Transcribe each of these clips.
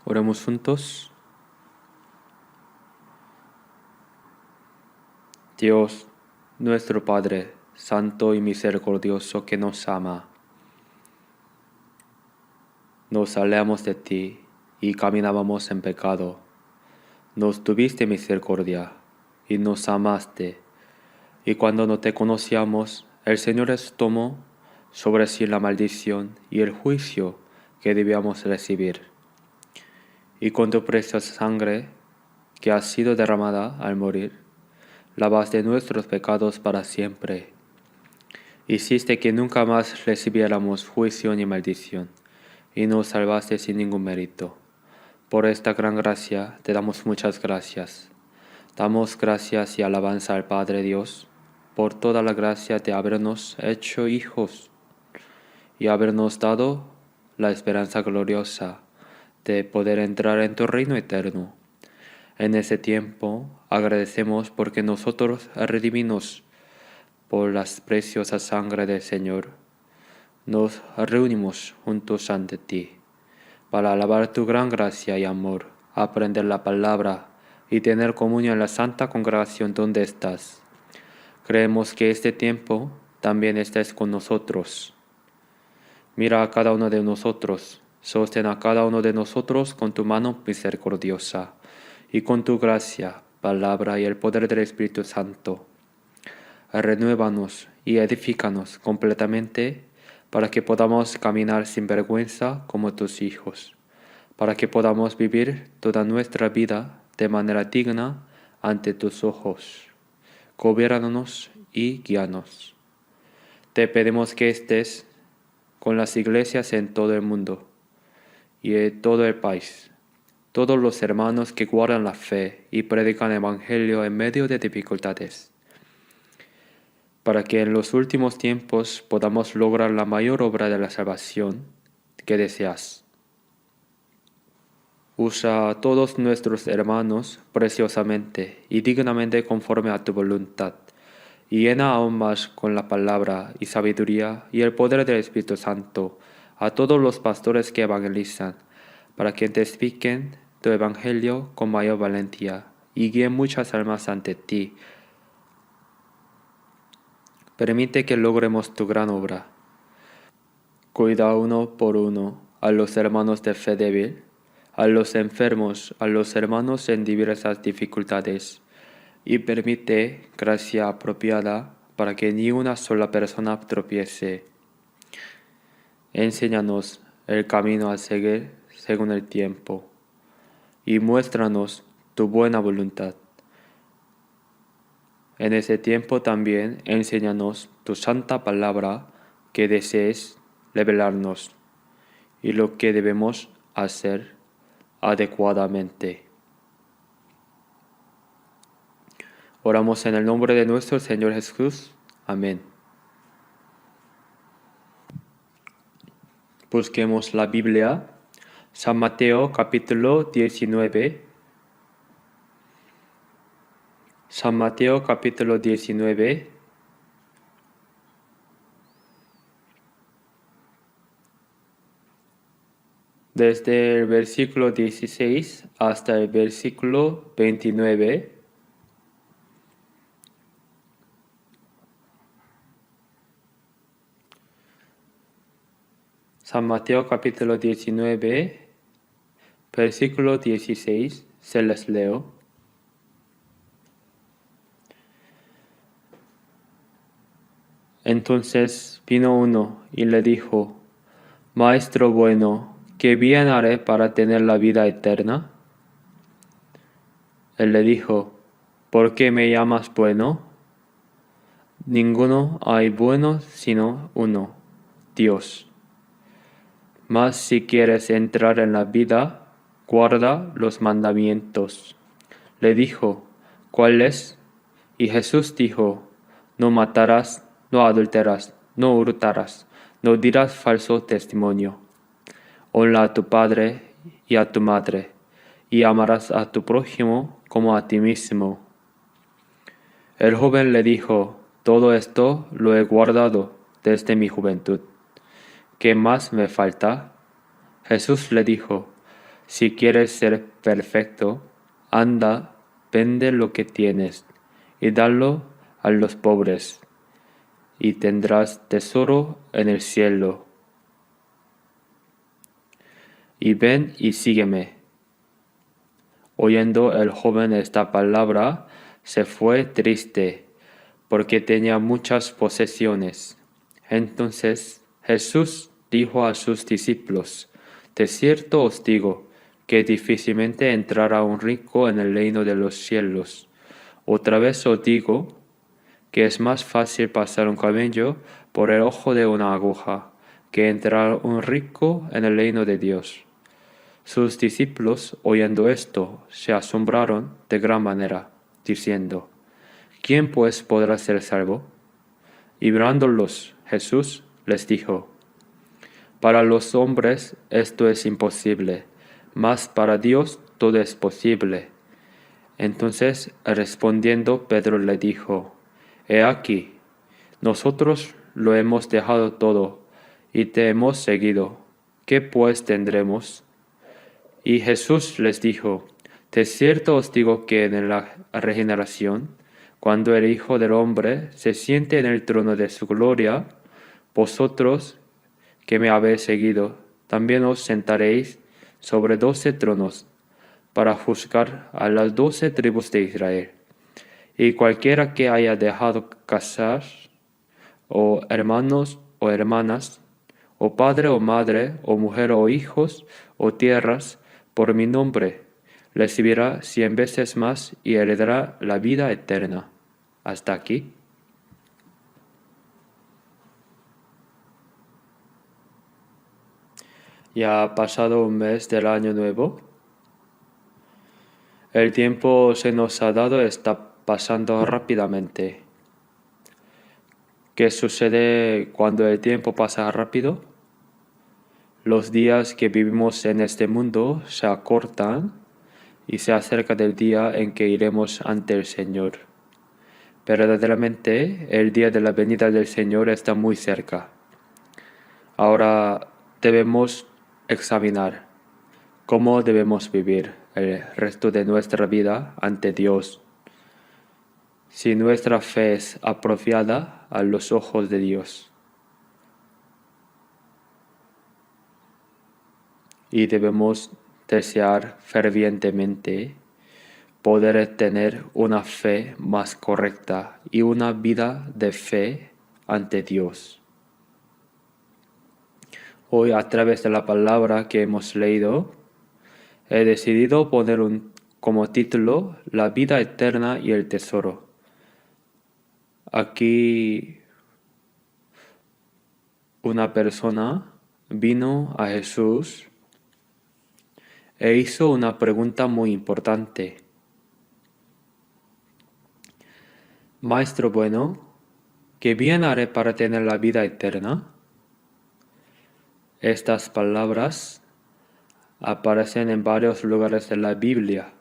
Oremos juntos. Dios, nuestro Padre, santo y misericordioso que nos ama, nos alejamos de ti y caminábamos en pecado. Nos tuviste misericordia y nos amaste, y cuando no te conocíamos, el Señor tomó sobre sí la maldición y el juicio que debíamos recibir. Y con tu preciosa sangre, que ha sido derramada al morir, lavaste nuestros pecados para siempre. Hiciste que nunca más recibiéramos juicio ni maldición, y nos salvaste sin ningún mérito. Por esta gran gracia te damos muchas gracias. Damos gracias y alabanza al Padre Dios, por toda la gracia de habernos hecho hijos, y habernos dado la esperanza gloriosa de poder entrar en tu reino eterno. En ese tiempo agradecemos porque nosotros, redimidos por la preciosa sangre del Señor, nos reunimos juntos ante ti, para alabar tu gran gracia y amor, aprender la palabra y tener comunión en la santa congregación donde estás. Creemos que este tiempo también estés con nosotros. Mira a cada uno de nosotros, sostén a cada uno de nosotros con tu mano misericordiosa, y con tu gracia, palabra y el poder del Espíritu Santo. Renuévanos y edifícanos completamente para que podamos caminar sin vergüenza como tus hijos, para que podamos vivir toda nuestra vida de manera digna ante tus ojos. Gobiérnanos y guíanos. Te pedimos que estés con las iglesias en todo el mundo y en todo el país, todos los hermanos que guardan la fe y predican el Evangelio en medio de dificultades, para que en los últimos tiempos podamos lograr la mayor obra de la salvación que deseas. Usa a todos nuestros hermanos preciosamente y dignamente conforme a tu voluntad, y llena aún más con la palabra y sabiduría y el poder del Espíritu Santo a todos los pastores que evangelizan, para que testifiquen tu evangelio con mayor valentía y guíen muchas almas ante ti. Permite que logremos tu gran obra. Cuida uno por uno a los hermanos de fe débil, a los enfermos, a los hermanos en diversas dificultades, y permite gracia apropiada para que ni una sola persona tropiece. Enséñanos el camino a seguir según el tiempo, y muéstranos tu buena voluntad. En ese tiempo también enséñanos tu santa palabra que desees revelarnos, y lo que debemos hacer adecuadamente. Oramos en el nombre de nuestro Señor Jesús. Amén. Busquemos la Biblia. San Mateo capítulo 19. San Mateo capítulo 19. Desde el versículo 16 hasta el versículo 29. San Mateo capítulo 19, versículo 16, se les leo. Entonces vino uno y le dijo: Maestro bueno, ¿qué bien haré para tener la vida eterna? Él le dijo: ¿Por qué me llamas bueno? Ninguno hay bueno sino uno, Dios. Mas si quieres entrar en la vida, guarda los mandamientos. Le dijo: ¿Cuáles? Y Jesús dijo: No matarás, no adulterarás, no hurtarás, no dirás falso testimonio. Honra a tu padre y a tu madre, y amarás a tu prójimo como a ti mismo. El joven le dijo: Todo esto lo he guardado desde mi juventud. ¿Qué más me falta? Jesús le dijo: Si quieres ser perfecto, anda, vende lo que tienes y dalo a los pobres, y tendrás tesoro en el cielo. Y ven y sígueme. Oyendo el joven esta palabra, se fue triste, porque tenía muchas posesiones. Entonces Jesús dijo a sus discípulos: De cierto os digo, que difícilmente entrará un rico en el reino de los cielos. Otra vez os digo, que es más fácil pasar un camello por el ojo de una aguja, que entrar un rico en el reino de Dios. Sus discípulos, oyendo esto, se asombraron de gran manera, diciendo: ¿Quién pues podrá ser salvo? Y mirándolos, Jesús les dijo: Para los hombres esto es imposible, mas para Dios todo es posible. Entonces, respondiendo, Pedro le dijo: He aquí, nosotros lo hemos dejado todo, y te hemos seguido. ¿Qué pues tendremos? Y Jesús les dijo: De cierto os digo que en la regeneración, cuando el Hijo del Hombre se siente en el trono de su gloria, vosotros que me habéis seguido, también os sentaréis sobre 12 tronos, para juzgar a las 12 tribus de Israel. Y cualquiera que haya dejado casar, o hermanos o hermanas, o padre o madre, o mujer o hijos, o tierras, por mi nombre, recibirá 100 veces más y heredará la vida eterna. Hasta aquí. Ya ha pasado un mes del año nuevo. El tiempo se nos ha dado, está pasando rápidamente. ¿Qué sucede cuando el tiempo pasa rápido? Los días que vivimos en este mundo se acortan y se acerca del día en que iremos ante el Señor. Verdaderamente, el día de la venida del Señor está muy cerca. Ahora debemos examinar cómo debemos vivir el resto de nuestra vida ante Dios. Si nuestra fe es apropiada a los ojos de Dios. Y debemos desear fervientemente poder tener una fe más correcta y una vida de fe ante Dios. Hoy, a través de la palabra que hemos leído, he decidido poner como título La vida eterna y el tesoro. Aquí una persona vino a Jesús e hizo una pregunta muy importante. Maestro bueno, ¿qué bien haré para tener la vida eterna? Estas palabras aparecen en varios lugares de la Biblia.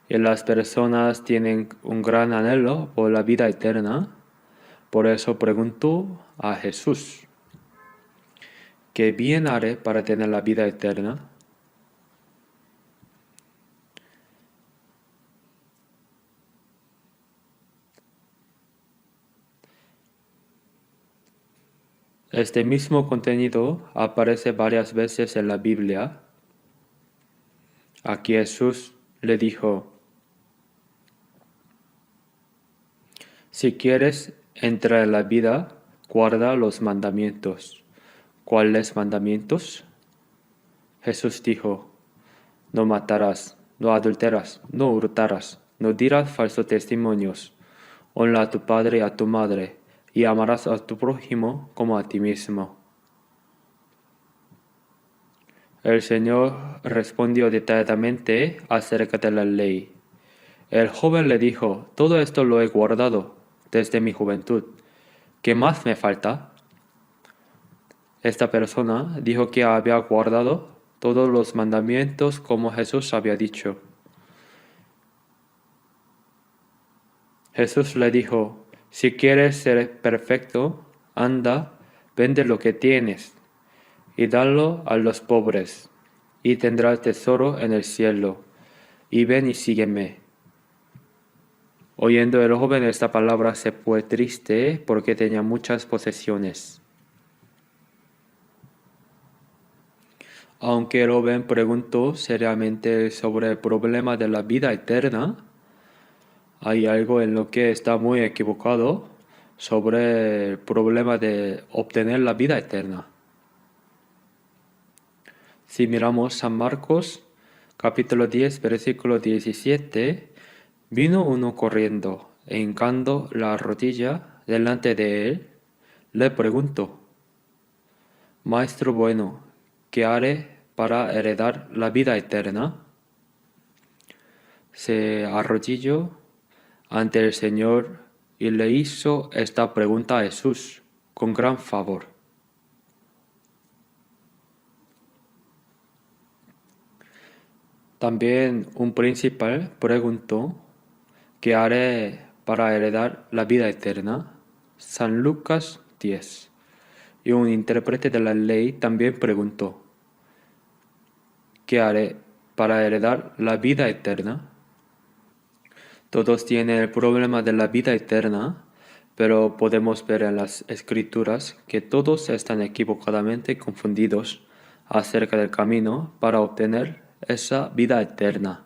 Y las personas tienen un gran anhelo por la vida eterna. Por eso pregunto a Jesús: ¿qué bien haré para tener la vida eterna? Este mismo contenido aparece varias veces en la Biblia. Aquí Jesús le dijo: si quieres entrar en la vida, guarda los mandamientos. ¿Cuáles mandamientos? Jesús dijo: no matarás, no adulterarás, no hurtarás, no dirás falsos testimonios, honra a tu padre y a tu madre, y amarás a tu prójimo como a ti mismo. El Señor respondió detalladamente acerca de la ley. El joven le dijo: todo esto lo he guardado desde mi juventud. ¿Qué más me falta? Esta persona dijo que había guardado todos los mandamientos como Jesús había dicho. Jesús le dijo: si quieres ser perfecto, anda, vende lo que tienes y dalo a los pobres, y tendrás tesoro en el cielo. Y ven y sígueme. Oyendo el joven esta palabra se fue triste porque tenía muchas posesiones. Aunque el joven preguntó seriamente sobre el problema de la vida eterna, hay algo en lo que está muy equivocado sobre el problema de obtener la vida eterna. Si miramos San Marcos, capítulo 10, versículo 17, vino uno corriendo, e hincando la rodilla delante de él, le preguntó: Maestro bueno, ¿qué haré para heredar la vida eterna? Se arrodilló ante el Señor y le hizo esta pregunta a Jesús con gran favor. También un principal preguntó: ¿qué haré para heredar la vida eterna? San Lucas 10. Y un intérprete de la ley también preguntó: ¿qué haré para heredar la vida eterna? Todos tienen el problema de la vida eterna, pero podemos ver en las escrituras que todos están equivocadamente confundidos acerca del camino para obtener esa vida eterna.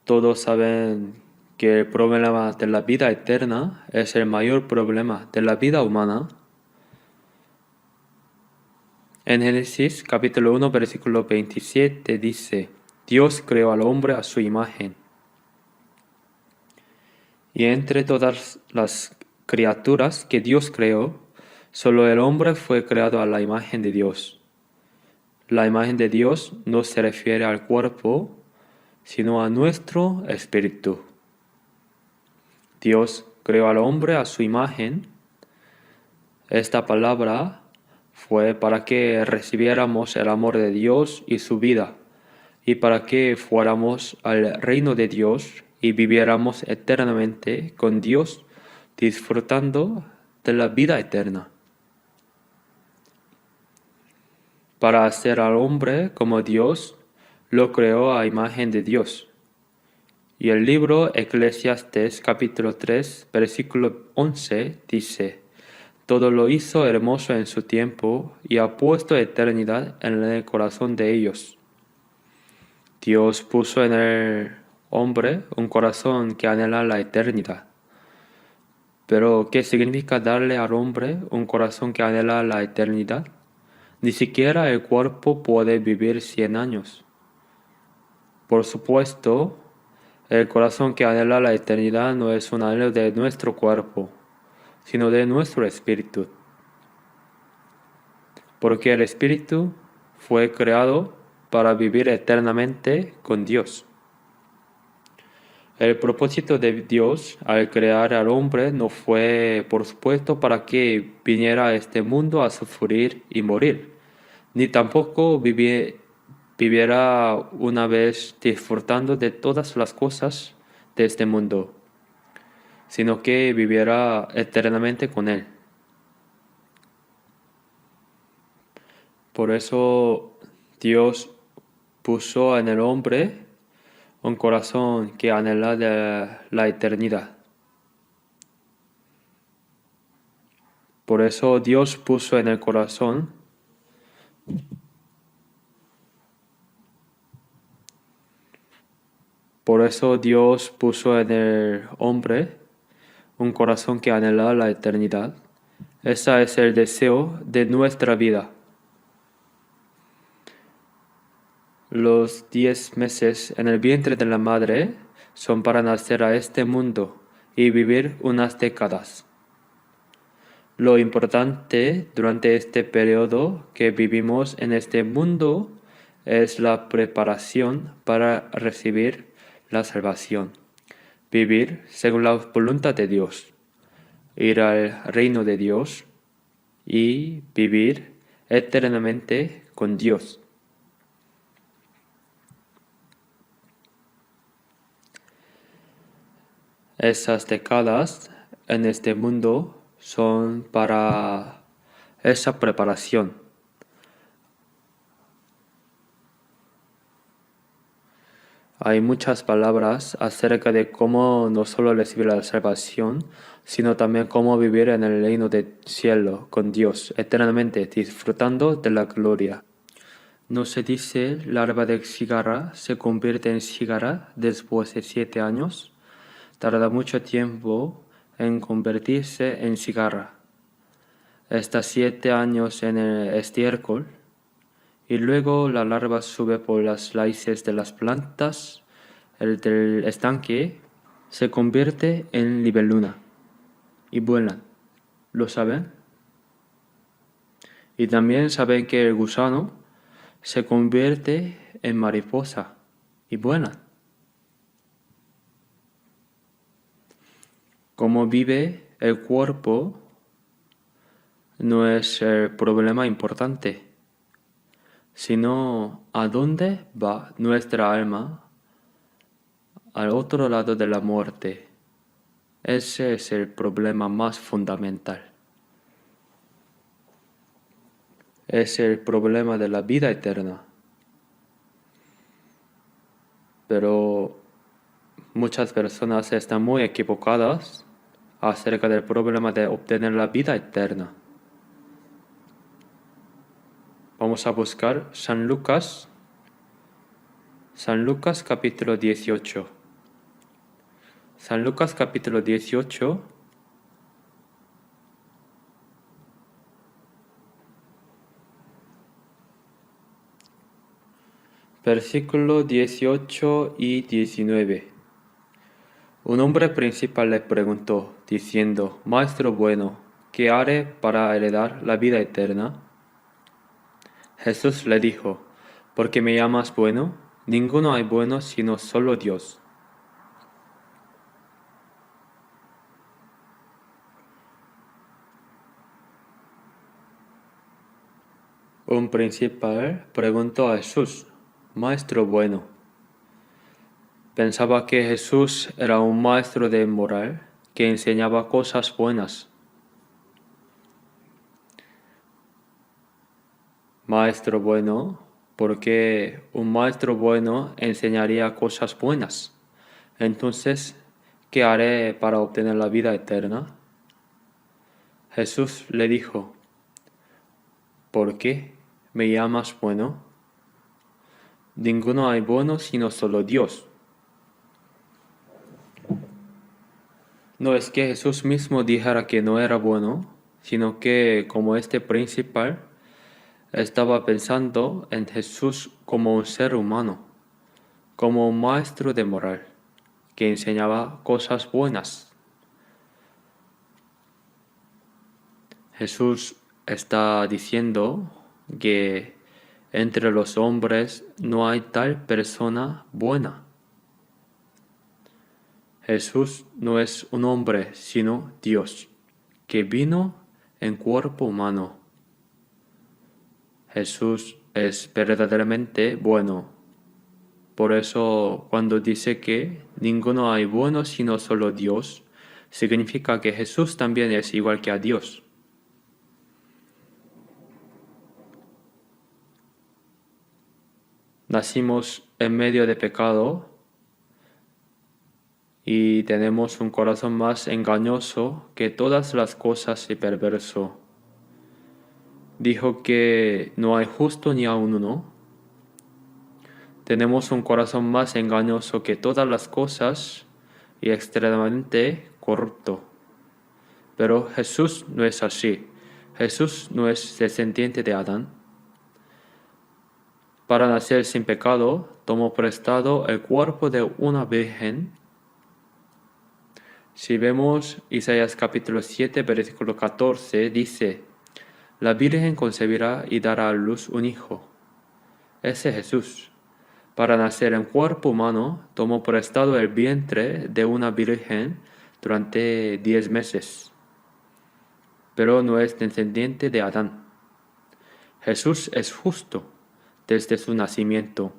Todos saben que el problema de la vida eterna es el mayor problema de la vida humana. En Génesis capítulo 1 versículo 27 dice: Dios creó al hombre a su imagen. Y entre todas las criaturas que Dios creó, solo el hombre fue creado a la imagen de Dios. La imagen de Dios no se refiere al cuerpo, sino a nuestro espíritu. Dios creó al hombre a su imagen. Esta palabra fue para que recibiéramos el amor de Dios y su vida, y para que fuéramos al reino de Dios y viviéramos eternamente con Dios, disfrutando de la vida eterna. Para hacer al hombre como Dios, lo creó a imagen de Dios. Y el libro Eclesiastes capítulo 3 versículo 11 dice: Todo lo hizo hermoso en su tiempo y ha puesto eternidad en el corazón de ellos. Dios puso en el hombre un corazón que anhela la eternidad. Pero, ¿qué significa darle al hombre un corazón que anhela la eternidad? Ni siquiera el cuerpo puede vivir 100 años. Por supuesto, el corazón que anhela la eternidad no es un anhelo de nuestro cuerpo, sino de nuestro espíritu. Porque el espíritu fue creado para vivir eternamente con Dios. El propósito de Dios al crear al hombre no fue, por supuesto, para que viniera a este mundo a sufrir y morir, ni tampoco viviera una vez disfrutando de todas las cosas de este mundo, sino que viviera eternamente con Él. Por eso Dios puso en el hombre un corazón que anhela de la eternidad. Por eso Dios puso en el corazón Por eso Dios puso en el hombre un corazón que anhela la eternidad. Ese es el deseo de nuestra vida. Los 10 meses en el vientre de la madre son para nacer a este mundo y vivir unas décadas. Lo importante durante este periodo que vivimos en este mundo es la preparación para recibir la salvación, vivir según la voluntad de Dios, ir al reino de Dios y vivir eternamente con Dios. Esas décadas en este mundo son para esa preparación. Hay muchas palabras acerca de cómo no solo recibir la salvación, sino también cómo vivir en el reino del cielo con Dios eternamente, disfrutando de la gloria. No se dice la árbol de cigarra se convierte en cigarra después de 7 años. Tarda mucho tiempo en convertirse en cigarra. Está 7 años en el estiércol y luego la larva sube por las raíces de las plantas. El del estanque se convierte en libélula y vuelan. ¿Lo saben? Y también saben que el gusano se convierte en mariposa y vuelan. Cómo vive el cuerpo no es el problema importante, sino a dónde va nuestra alma al otro lado de la muerte. Ese es el problema más fundamental. Es el problema de la vida eterna. Pero muchas personas están muy equivocadas acerca del problema de obtener la vida eterna. Vamos a buscar San Lucas capítulo 18. San Lucas capítulo 18, versículo 18 y 19. Un hombre principal le preguntó, diciendo, Maestro bueno, ¿qué haré para heredar la vida eterna? Jesús le dijo, ¿por qué me llamas bueno? Ninguno hay bueno sino solo Dios. Un principal preguntó a Jesús, Maestro bueno. Pensaba que Jesús era un maestro de moral que enseñaba cosas buenas. Maestro bueno, ¿por qué un maestro bueno enseñaría cosas buenas? Entonces, ¿qué haré para obtener la vida eterna? Jesús le dijo, ¿por qué me llamas bueno? Ninguno hay bueno sino solo Dios. No es que Jesús mismo dijera que no era bueno, sino que como este principal estaba pensando en Jesús como un ser humano, como un maestro de moral, que enseñaba cosas buenas. Jesús está diciendo que entre los hombres no hay tal persona buena. Jesús no es un hombre, sino Dios, que vino en cuerpo humano. Jesús es verdaderamente bueno. Por eso, cuando dice que ninguno hay bueno sino solo Dios, significa que Jesús también es igual que a Dios. Nacimos en medio de pecado y tenemos un corazón más engañoso que todas las cosas y perverso. Dijo que no hay justo ni aun uno. Tenemos un corazón más engañoso que todas las cosas y extremadamente corrupto. Pero Jesús no es así. Jesús no es descendiente de Adán. Para nacer sin pecado, tomó prestado el cuerpo de una virgen. Si vemos Isaías capítulo 7, versículo 14, dice, la virgen concebirá y dará a luz un hijo. Ese es Jesús. Para nacer en cuerpo humano, tomó prestado el vientre de una virgen durante 10 meses. Pero no es descendiente de Adán. Jesús es justo desde su nacimiento.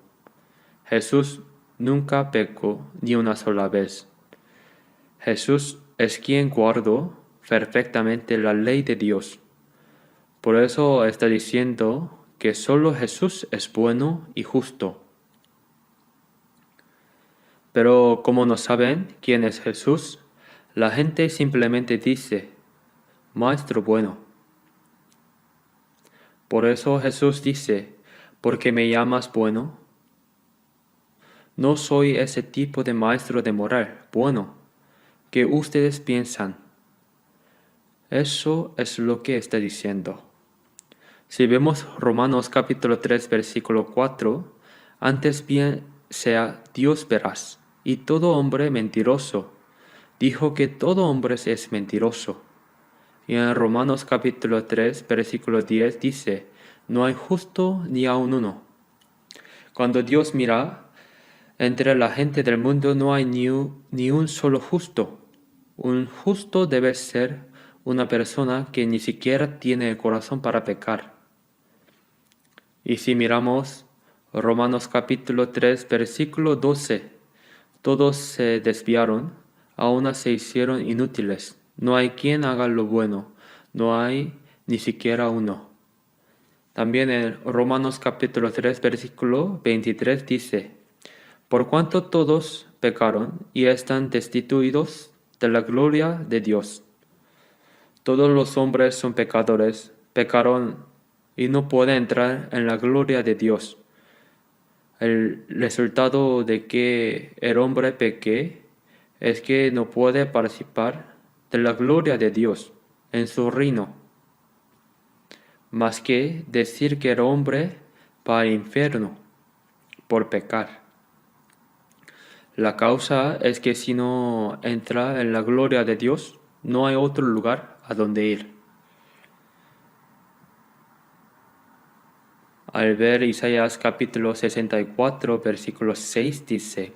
Jesús nunca pecó ni una sola vez. Jesús es quien guardó perfectamente la ley de Dios, Por eso está diciendo que solo Jesús es bueno y justo. Pero como no saben quién es Jesús, la gente simplemente dice, Maestro bueno. Por eso Jesús dice, ¿por qué me llamas bueno? No soy ese tipo de maestro de moral bueno que ustedes piensan. Eso es lo que está diciendo. Si vemos Romanos capítulo 3 versículo 4, antes bien sea Dios veraz y todo hombre mentiroso. Dijo que todo hombre es mentiroso. Y en Romanos capítulo 3 versículo 10 dice, no hay justo ni aun uno. Cuando Dios mira, entre la gente del mundo no hay ni un solo justo. Un justo debe ser una persona que ni siquiera tiene el corazón para pecar. Y si miramos Romanos capítulo 3 versículo 12, todos se desviaron, a una se hicieron inútiles. No hay quien haga lo bueno, no hay ni siquiera uno. También en Romanos capítulo 3 versículo 23 dice, por cuanto todos pecaron y están destituidos de la gloria de Dios. Todos los hombres son pecadores, pecaron y no pueden entrar en la gloria de Dios. El resultado de que el hombre peque es que no puede participar de la gloria de Dios en su reino. Más que decir que el hombre va al infierno por pecar. La causa es que si no entra en la gloria de Dios, no hay otro lugar a donde ir. Al ver Isaías capítulo 64, versículo 6 dice,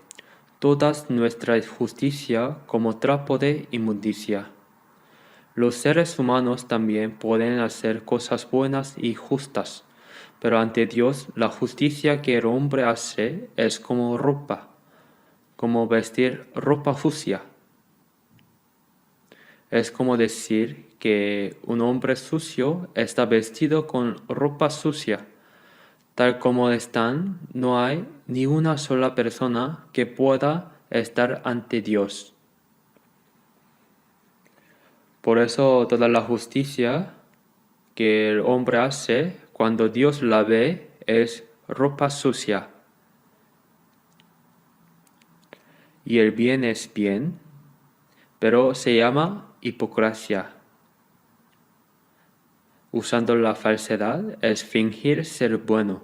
todas nuestras justicia como trapo de inmundicia. Los seres humanos también pueden hacer cosas buenas y justas, pero ante Dios la justicia que el hombre hace es como ropa, como vestir ropa sucia. Es como decir que un hombre sucio está vestido con ropa sucia. Tal como están, no hay ni una sola persona que pueda estar ante Dios. Por eso toda la justicia que el hombre hace, cuando Dios la ve, es ropa sucia. Y el bien es bien, pero se llama hipocresía. Usando la falsedad es fingir ser bueno.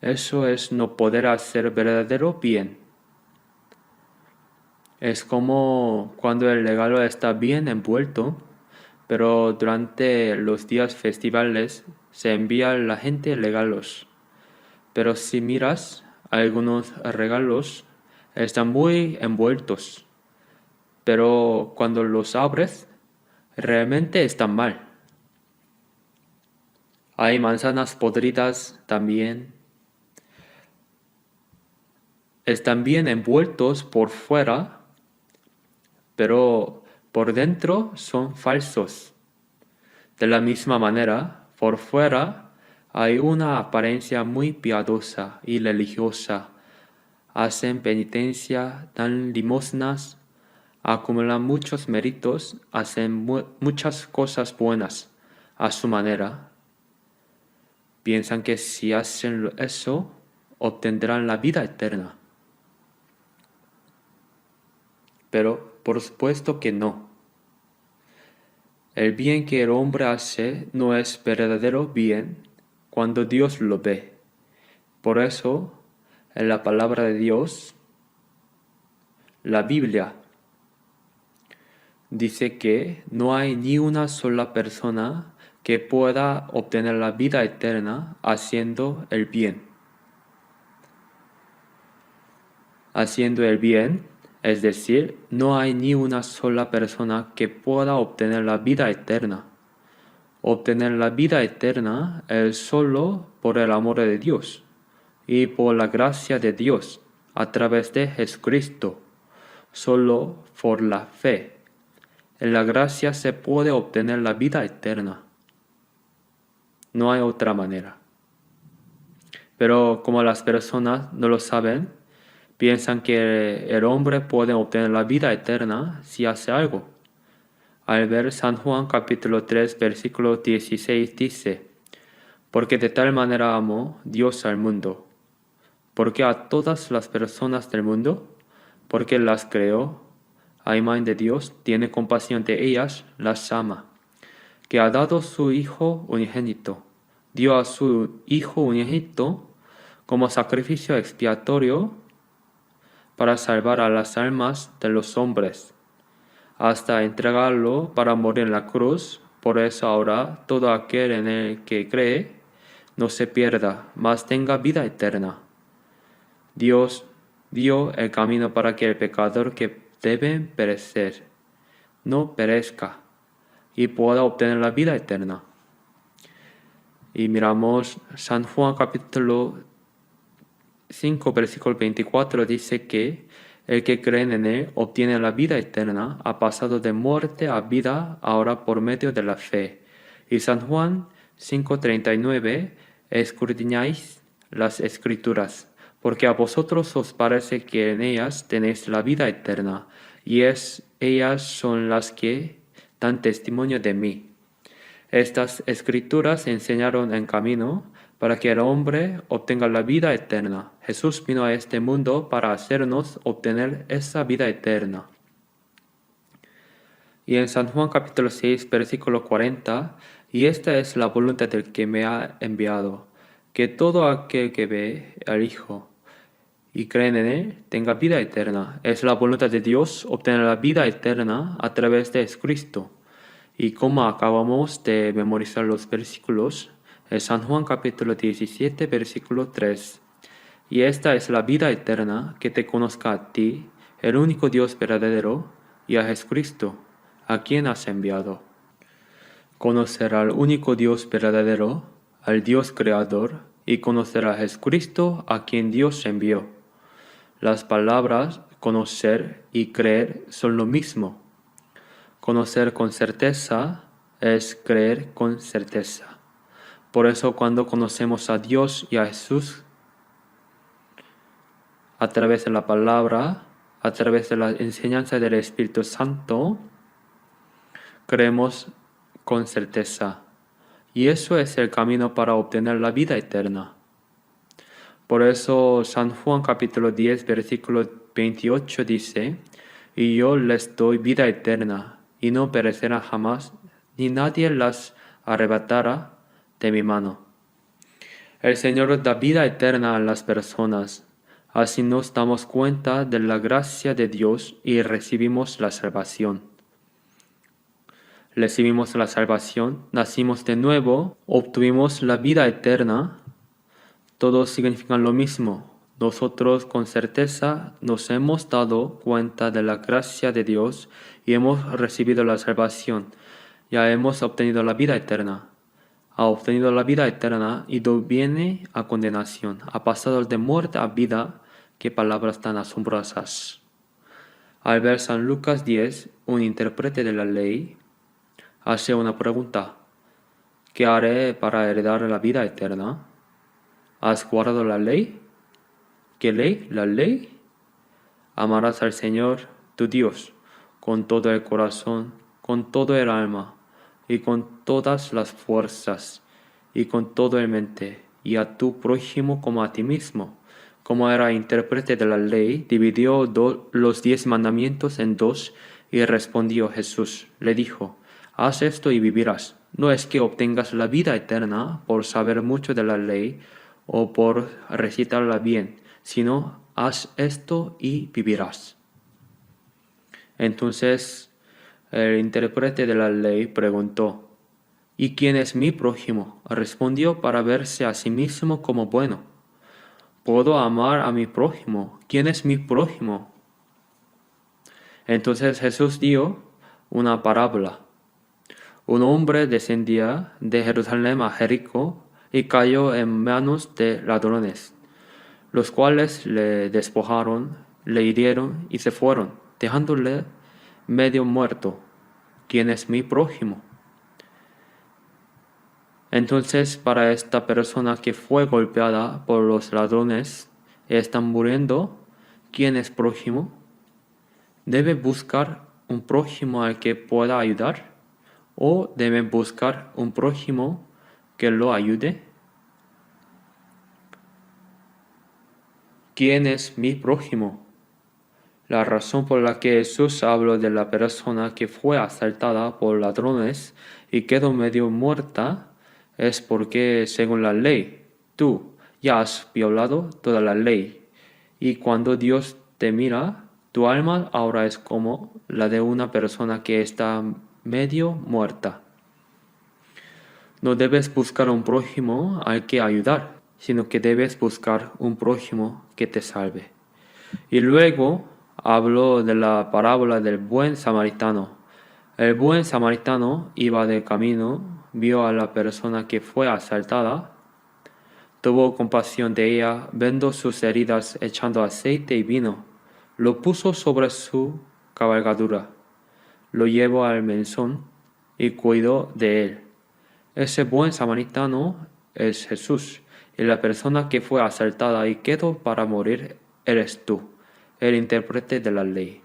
Eso es no poder hacer verdadero bien. Es como cuando el regalo está bien envuelto, pero durante los días festivales se envía a la gente regalos. Pero si miras, algunos regalos están muy envueltos, pero cuando los abres, realmente están mal. Hay manzanas podridas también. Están bien envueltos por fuera, pero por dentro son falsos. De la misma manera, por fuera hay una apariencia muy piadosa y religiosa. Hacen penitencia, dan limosnas, acumulan muchos méritos, hacen muchas cosas buenas a su manera. Piensan que si hacen eso, obtendrán la vida eterna. Pero por supuesto que no. El bien que el hombre hace no es verdadero bien cuando Dios lo ve. Por eso, en la palabra de Dios, la Biblia dice que no hay ni una sola persona que pueda obtener la vida eterna haciendo el bien. Haciendo el bien, es decir, no hay ni una sola persona que pueda obtener la vida eterna. Obtener la vida eterna es solo por el amor de Dios y por la gracia de Dios a través de Jesucristo, solo por la fe. En la gracia se puede obtener la vida eterna. No hay otra manera. Pero como las personas no lo saben, piensan que el hombre puede obtener la vida eterna si hace algo. Al ver San Juan capítulo 3 versículo 16 dice, porque de tal manera amó Dios al mundo, porque a todas las personas del mundo, porque las creó, a imagen de Dios, tiene compasión de ellas, las ama, que ha dado su Hijo unigénito, dio a su Hijo unigénito como sacrificio expiatorio para salvar a las almas de los hombres, hasta entregarlo para morir en la cruz. Por eso ahora todo aquel en el que cree no se pierda, mas tenga vida eterna. Dios dio el camino para que el pecador que debe perecer no perezca y pueda obtener la vida eterna. Y miramos San Juan capítulo 5 versículo 24 dice que el que cree en él obtiene la vida eterna, ha pasado de muerte a vida ahora por medio de la fe. Y San Juan 5:39, escudriñáis las escrituras, porque a vosotros os parece que en ellas tenéis la vida eterna, y ellas son las que dan testimonio de mí. Estas escrituras enseñaron en camino para que el hombre obtenga la vida eterna. Jesús vino a este mundo para hacernos obtener esa vida eterna. Y en San Juan capítulo 6, versículo 40, y esta es la voluntad del que me ha enviado, que todo aquel que ve al Hijo y cree en él tenga vida eterna. Es la voluntad de Dios obtener la vida eterna a través de Jesucristo. Y como acabamos de memorizar los versículos, en San Juan capítulo 17, versículo 3. Y esta es la vida eterna, que te conozca a ti, el único Dios verdadero, y a Jesucristo, a quien has enviado. Conocer al único Dios verdadero, al Dios creador, y conocer a Jesucristo, a quien Dios envió. Las palabras conocer y creer son lo mismo. Conocer con certeza es creer con certeza. Por eso cuando conocemos a Dios y a Jesús a través de la palabra, a través de la enseñanza del Espíritu Santo, creemos con certeza. Y eso es el camino para obtener la vida eterna. Por eso San Juan capítulo 10 versículo 28 dice, y yo les doy vida eterna, y no perecerán jamás, ni nadie las arrebatará de mi mano. El Señor da vida eterna a las personas. Así nos damos cuenta de la gracia de Dios y recibimos la salvación. Recibimos la salvación, nacimos de nuevo, obtuvimos la vida eterna. Todos significan lo mismo. Nosotros con certeza nos hemos dado cuenta de la gracia de Dios y hemos recibido la salvación. Ya hemos obtenido la vida eterna. Ha obtenido la vida eterna y no viene a condenación. Ha pasado de muerte a vida. Qué palabras tan asombrosas. Al ver San Lucas 10, un intérprete de la ley hace una pregunta. ¿Qué haré para heredar la vida eterna? ¿Has guardado la ley? ¿Qué ley? La ley. Amarás al Señor, tu Dios, con todo el corazón, con todo el alma, y con todas las fuerzas, y con todo el mente, y a tu prójimo como a ti mismo. Como era intérprete de la ley, dividió los 10 mandamientos en dos, y respondió Jesús. Le dijo, haz esto y vivirás. No es que obtengas la vida eterna por saber mucho de la ley, o por recitarla bien, sino haz esto y vivirás. Entonces el intérprete de la ley preguntó, ¿y quién es mi prójimo? Respondió para verse a sí mismo como bueno. ¿Puedo amar a mi prójimo? ¿Quién es mi prójimo? Entonces Jesús dio una parábola. Un hombre descendía de Jerusalén a Jericó y cayó en manos de ladrones, los cuales le despojaron, le hirieron y se fueron, dejándole medio muerto. ¿Quién es mi prójimo? Entonces, para esta persona que fue golpeada por los ladrones y está muriendo, ¿quién es prójimo? ¿Debe buscar un prójimo al que pueda ayudar? ¿O debe buscar un prójimo que lo ayude? ¿Quién es mi prójimo? La razón por la que Jesús habló de la persona que fue asaltada por ladrones y quedó medio muerta es porque, según la ley, tú ya has violado toda la ley. Y cuando Dios te mira, tu alma ahora es como la de una persona que está medio muerta. No debes buscar un prójimo al que ayudar, sino que debes buscar un prójimo que te salve. Y luego habló de la parábola del buen samaritano. El buen samaritano iba de camino, vio a la persona que fue asaltada, tuvo compasión de ella, vendó sus heridas echando aceite y vino, lo puso sobre su cabalgadura, lo llevó al mesón y cuidó de él. Ese buen samaritano es Jesús, y la persona que fue asaltada y quedó para morir eres tú, el intérprete de la ley.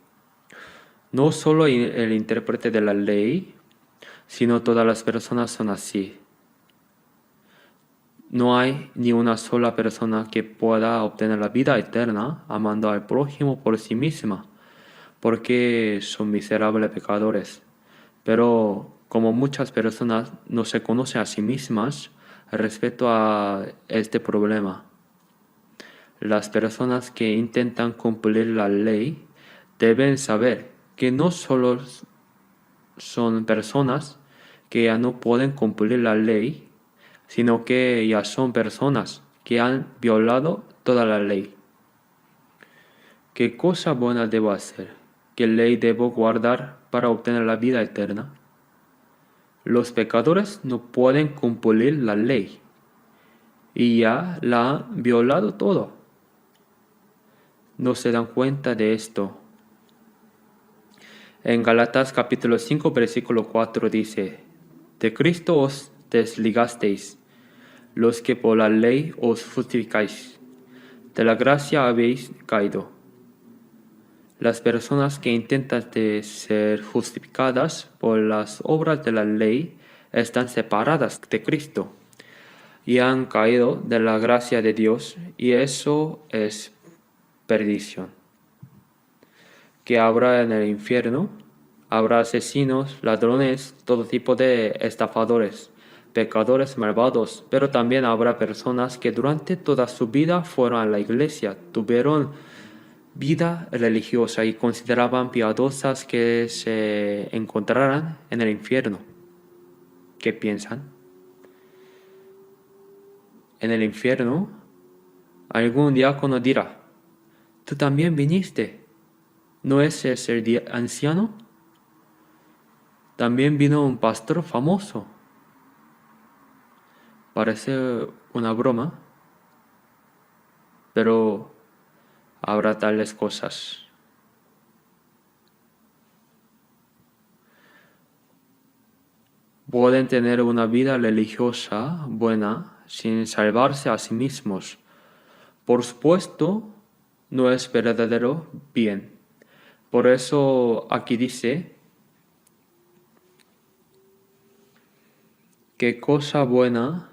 No solo el intérprete de la ley, sino todas las personas son así. No hay ni una sola persona que pueda obtener la vida eterna amando al prójimo por sí misma, porque son miserables pecadores. Pero como muchas personas no se conocen a sí mismas respecto a este problema, las personas que intentan cumplir la ley deben saber que no solo son personas que ya no pueden cumplir la ley, sino que ya son personas que han violado toda la ley. ¿Qué cosa buena debo hacer? ¿Qué ley debo guardar para obtener la vida eterna? Los pecadores no pueden cumplir la ley y ya la han violado todo. No se dan cuenta de esto. En Gálatas capítulo 5 versículo 4 dice: de Cristo os desligasteis, los que por la ley os justificáis. De la gracia habéis caído. Las personas que intentan ser justificadas por las obras de la ley están separadas de Cristo y han caído de la gracia de Dios, y eso es perdición. ¿Qué habrá en el infierno? Habrá asesinos, ladrones, todo tipo de estafadores, pecadores malvados, pero también habrá personas que durante toda su vida fueron a la iglesia, tuvieron vida religiosa y consideraban piadosas que se encontrarán en el infierno. ¿Qué piensan? En el infierno, algún diácono dirá: tú también viniste, ¿no es ese el anciano? También vino un pastor famoso. Parece una broma, pero habrá tales cosas. Pueden tener una vida religiosa buena sin salvarse a sí mismos. Por supuesto, no es verdadero bien. Por eso aquí dice: ¿qué cosa buena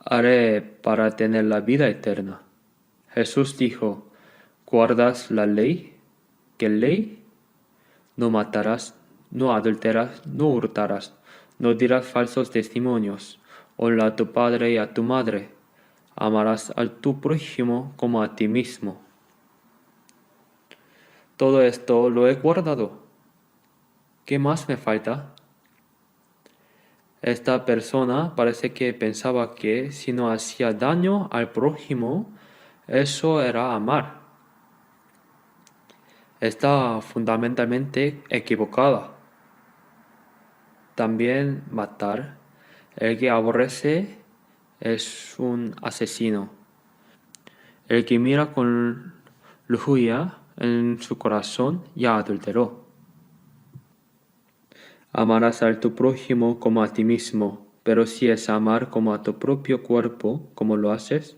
haré para tener la vida eterna? Jesús dijo: ¿guardas la ley? ¿Qué ley? No matarás, no adulterarás, no hurtarás, no dirás falsos testimonios, honra a tu padre y a tu madre, amarás a tu prójimo como a ti mismo. Todo esto lo he guardado. ¿Qué más me falta? Esta persona parece que pensaba que si no hacía daño al prójimo, eso era amar. Está fundamentalmente equivocada. También matar. El que aborrece es un asesino. El que mira con lujuria en su corazón ya adulteró. Amarás a tu prójimo como a ti mismo. pero si es amar como a tu propio cuerpo, como lo haces,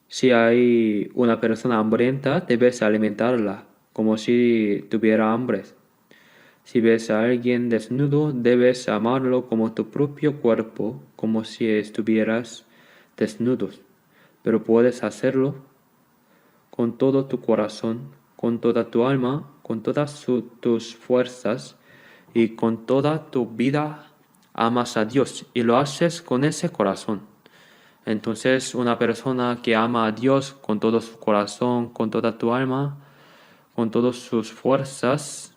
si hay una persona hambrienta, debes alimentarla, como si tuviera hambre. Si ves a alguien desnudo, debes amarlo como tu propio cuerpo, como si estuvieras desnudo. Pero puedes hacerlo con todo tu corazón, con toda tu alma, con todas tus fuerzas y con toda tu vida. Amas a Dios y lo haces con ese corazón. Entonces, una persona que ama a Dios con todo su corazón, con toda tu alma, con todas sus fuerzas,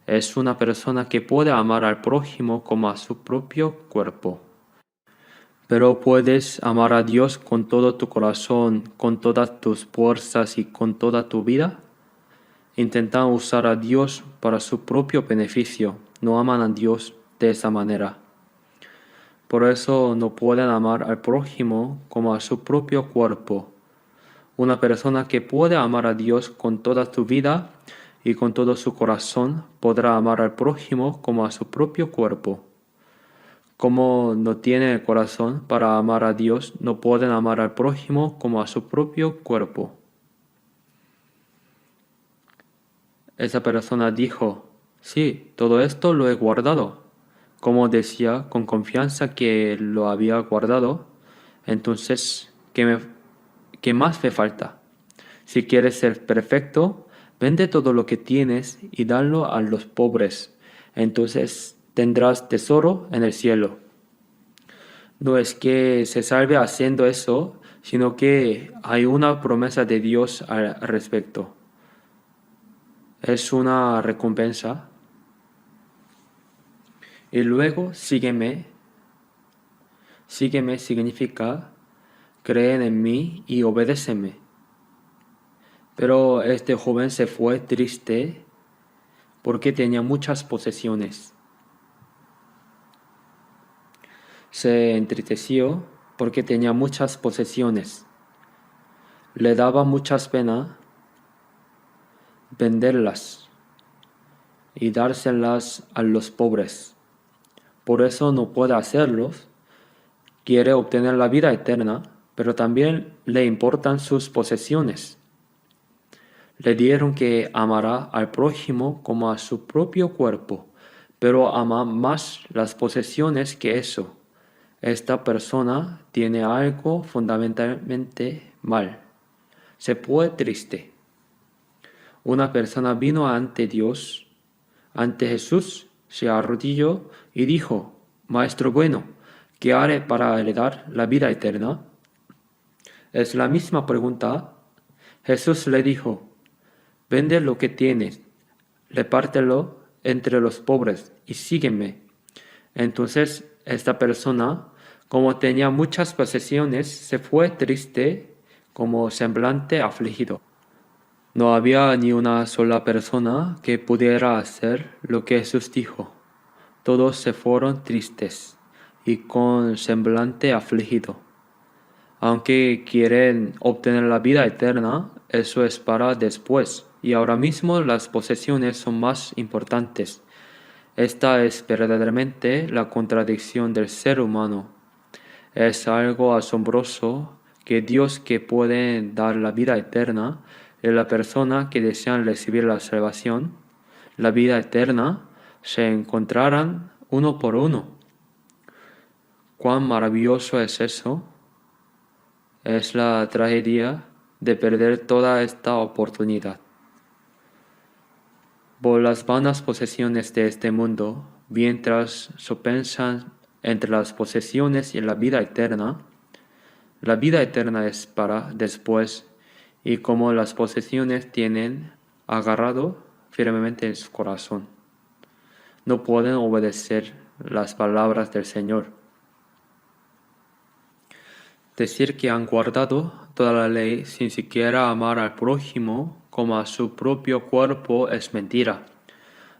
es una persona que puede amar al prójimo como a su propio cuerpo. Pero puedes amar a Dios con todo tu corazón, con todas tus fuerzas y con toda tu vida. Intentan usar a Dios para su propio beneficio. No aman a Dios de esa manera. Por eso no pueden amar al prójimo como a su propio cuerpo. Una persona que puede amar a Dios con toda su vida y con todo su corazón podrá amar al prójimo como a su propio cuerpo. Como no tiene el corazón para amar a Dios, no pueden amar al prójimo como a su propio cuerpo. Esa persona dijo, sí, todo esto lo he guardado. Como decía con confianza que lo había guardado, entonces, ¿qué más me falta? Si quieres ser perfecto, vende todo lo que tienes y dalo a los pobres. Entonces tendrás tesoro en el cielo. No es que se salve haciendo eso, sino que hay una promesa de Dios al respecto. Es una recompensa. Y luego sígueme. Sígueme significa creen en mí y obedéceme. Pero este joven se fue triste porque tenía muchas posesiones. Se entristeció porque tenía muchas posesiones. Le daba muchas pena venderlas y dárselas a los pobres. Por eso no puede hacerlo. Quiere obtener la vida eterna, pero también le importan sus posesiones. Le dijeron que amará al prójimo como a su propio cuerpo, pero ama más las posesiones que eso. Esta persona tiene algo fundamentalmente mal. Se fue triste. Una persona vino ante Dios, ante Jesús, se arrodilló y dijo, Maestro bueno, ¿qué haré para heredar la vida eterna? Es la misma pregunta. Jesús le dijo, vende lo que tienes, repártelo entre los pobres y sígueme. Entonces esta persona, como tenía muchas posesiones, se fue triste, como semblante afligido. No había ni una sola persona que pudiera hacer lo que Jesús dijo. Todos se fueron tristes y con semblante afligido. Aunque quieren obtener la vida eterna, eso es para después, y ahora mismo las posesiones son más importantes. Esta es verdaderamente la contradicción del ser humano. Es algo asombroso que Dios que puede dar la vida eterna y la persona que desean recibir la salvación, la vida eterna, se encontrarán uno por uno. Cuán maravilloso es eso. Es la tragedia de perder toda esta oportunidad. Por las vanas posesiones de este mundo, mientras sopensan entre las posesiones y la vida eterna es para después, y como las posesiones tienen agarrado firmemente en su corazón, no pueden obedecer las palabras del Señor. Decir que han guardado toda la ley sin siquiera amar al prójimo como a su propio cuerpo es mentira.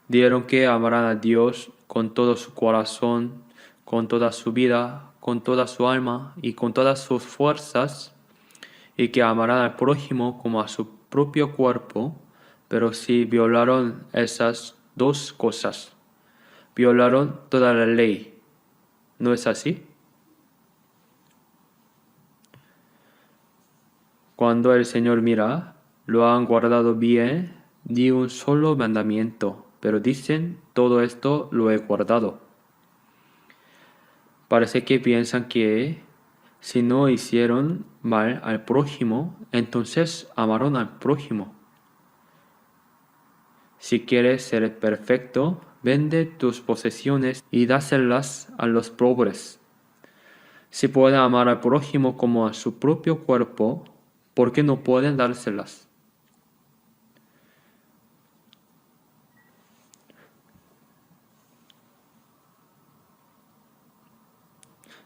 Dijeron que amarán a Dios con todo su corazón, con toda su vida, con toda su alma y con todas sus fuerzas, y que amarán al prójimo como a su propio cuerpo, pero si violaron esas dos cosas, violaron toda la ley. ¿No es así? Cuando el Señor mira, lo han guardado bien, ni un solo mandamiento, pero dicen, todo esto lo he guardado. Parece que piensan que si no hicieron mal al prójimo, entonces amaron al prójimo. Si quieres ser perfecto, vende tus posesiones y dáselas a los pobres. Si pueden amar al prójimo como a su propio cuerpo, ¿por qué no pueden dárselas?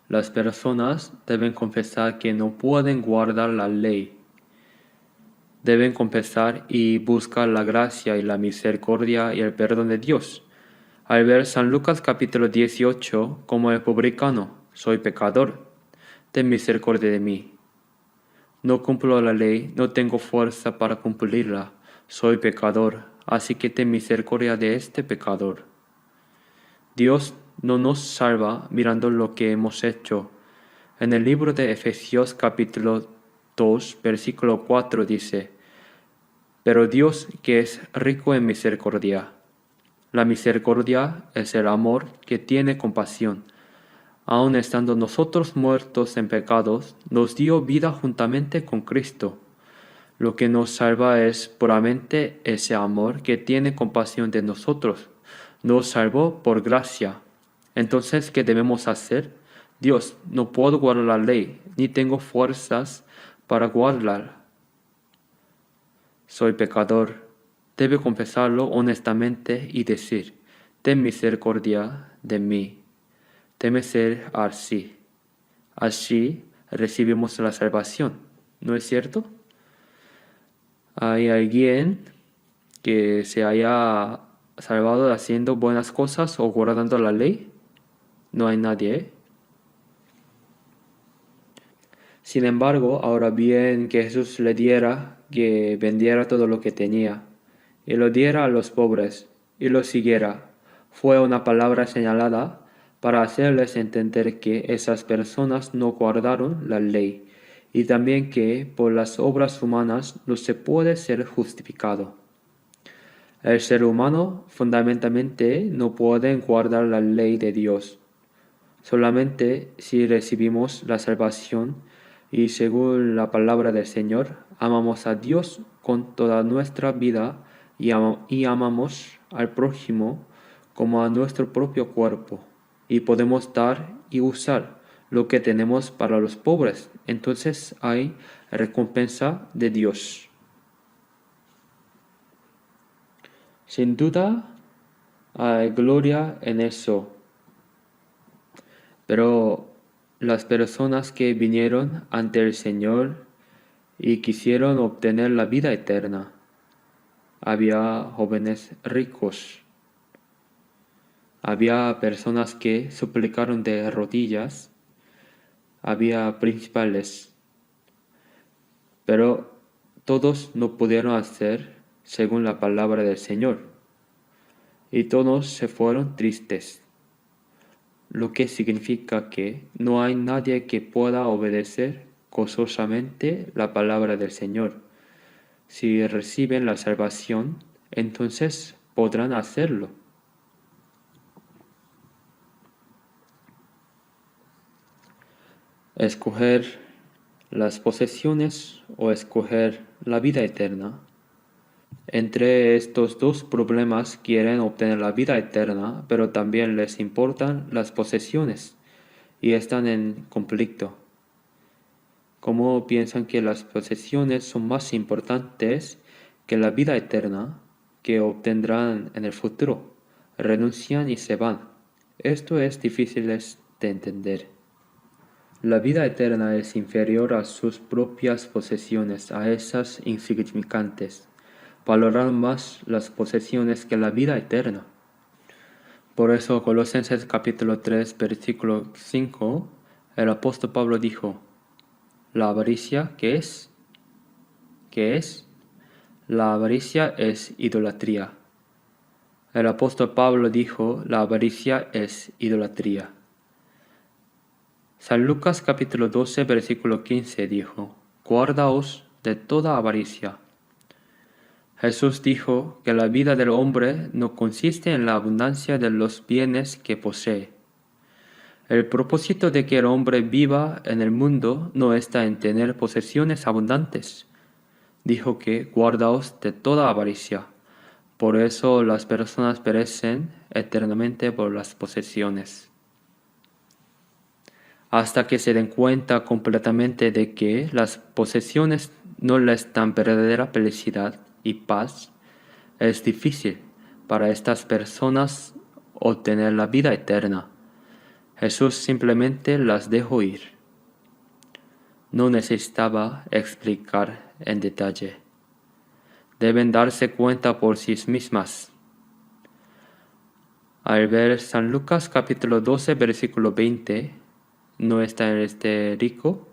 Las personas deben confesar que no pueden guardar la ley. Deben confesar y buscar la gracia y la misericordia y el perdón de Dios. Al ver San Lucas capítulo 18 como el publicano, soy pecador, ten misericordia de mí. No cumplo la ley, no tengo fuerza para cumplirla, soy pecador, así que ten misericordia de este pecador. Dios no nos salva mirando lo que hemos hecho. En el libro de Efesios capítulo 2, versículo 4 dice, pero Dios que es rico en misericordia. La misericordia es el amor que tiene compasión. Aun estando nosotros muertos en pecados, nos dio vida juntamente con Cristo. Lo que nos salva es puramente ese amor que tiene compasión de nosotros. Nos salvó por gracia. Entonces, ¿qué debemos hacer? Dios, no puedo guardar la ley, ni tengo fuerzas para guardarla. Soy pecador. Debe confesarlo honestamente y decir, ten misericordia de mí. Debe ser así. Así recibimos la salvación. ¿No es cierto? ¿Hay alguien que se haya salvado haciendo buenas cosas o guardando la ley? No hay nadie, ¿eh? Sin embargo, ahora bien que Jesús le diera que vendiera todo lo que tenía y lo diera a los pobres y lo siguiera, fue una palabra señalada para hacerles entender que esas personas no guardaron la ley y también que por las obras humanas no se puede ser justificado. El ser humano fundamentalmente no puede guardar la ley de Dios. Solamente si recibimos la salvación y según la palabra del Señor, amamos a Dios con toda nuestra vida y amamos al prójimo como a nuestro propio cuerpo y podemos dar y usar lo que tenemos para los pobres. Entonces hay recompensa de Dios. Sin duda hay gloria en eso. Pero las personas que vinieron ante el Señor y quisieron obtener la vida eterna, había jóvenes ricos, había personas que suplicaron de rodillas, había principales, pero todos no pudieron hacer según la palabra del Señor, y todos se fueron tristes. Lo que significa que no hay nadie que pueda obedecer gozosamente la palabra del Señor. Si reciben la salvación, entonces podrán hacerlo. Escoger las posesiones o escoger la vida eterna. Entre estos dos problemas quieren obtener la vida eterna, pero también les importan las posesiones y están en conflicto. Como piensan que las posesiones son más importantes que la vida eterna que obtendrán en el futuro, renuncian y se van. Esto es difícil de entender. La vida eterna es inferior a sus propias posesiones, a esas insignificantes. Valorar más las posesiones que la vida eterna. Por eso Colosenses capítulo 3 versículo 5, el apóstol Pablo dijo, ¿la avaricia qué es? ¿Qué es? La avaricia es idolatría. El apóstol Pablo dijo, la avaricia es idolatría. San Lucas capítulo 12, versículo 15 dijo, guardaos de toda avaricia. Jesús dijo que la vida del hombre no consiste en la abundancia de los bienes que posee. El propósito de que el hombre viva en el mundo no está en tener posesiones abundantes. Dijo que guardaos de toda avaricia. Por eso las personas perecen eternamente por las posesiones. Hasta que se den cuenta completamente de que las posesiones no les dan verdadera felicidad y paz, es difícil para estas personas obtener la vida eterna. Jesús simplemente las dejó ir. No necesitaba explicar en detalle. Deben darse cuenta por sí mismas. Al ver San Lucas capítulo 12, versículo 20, ¿no está este rico?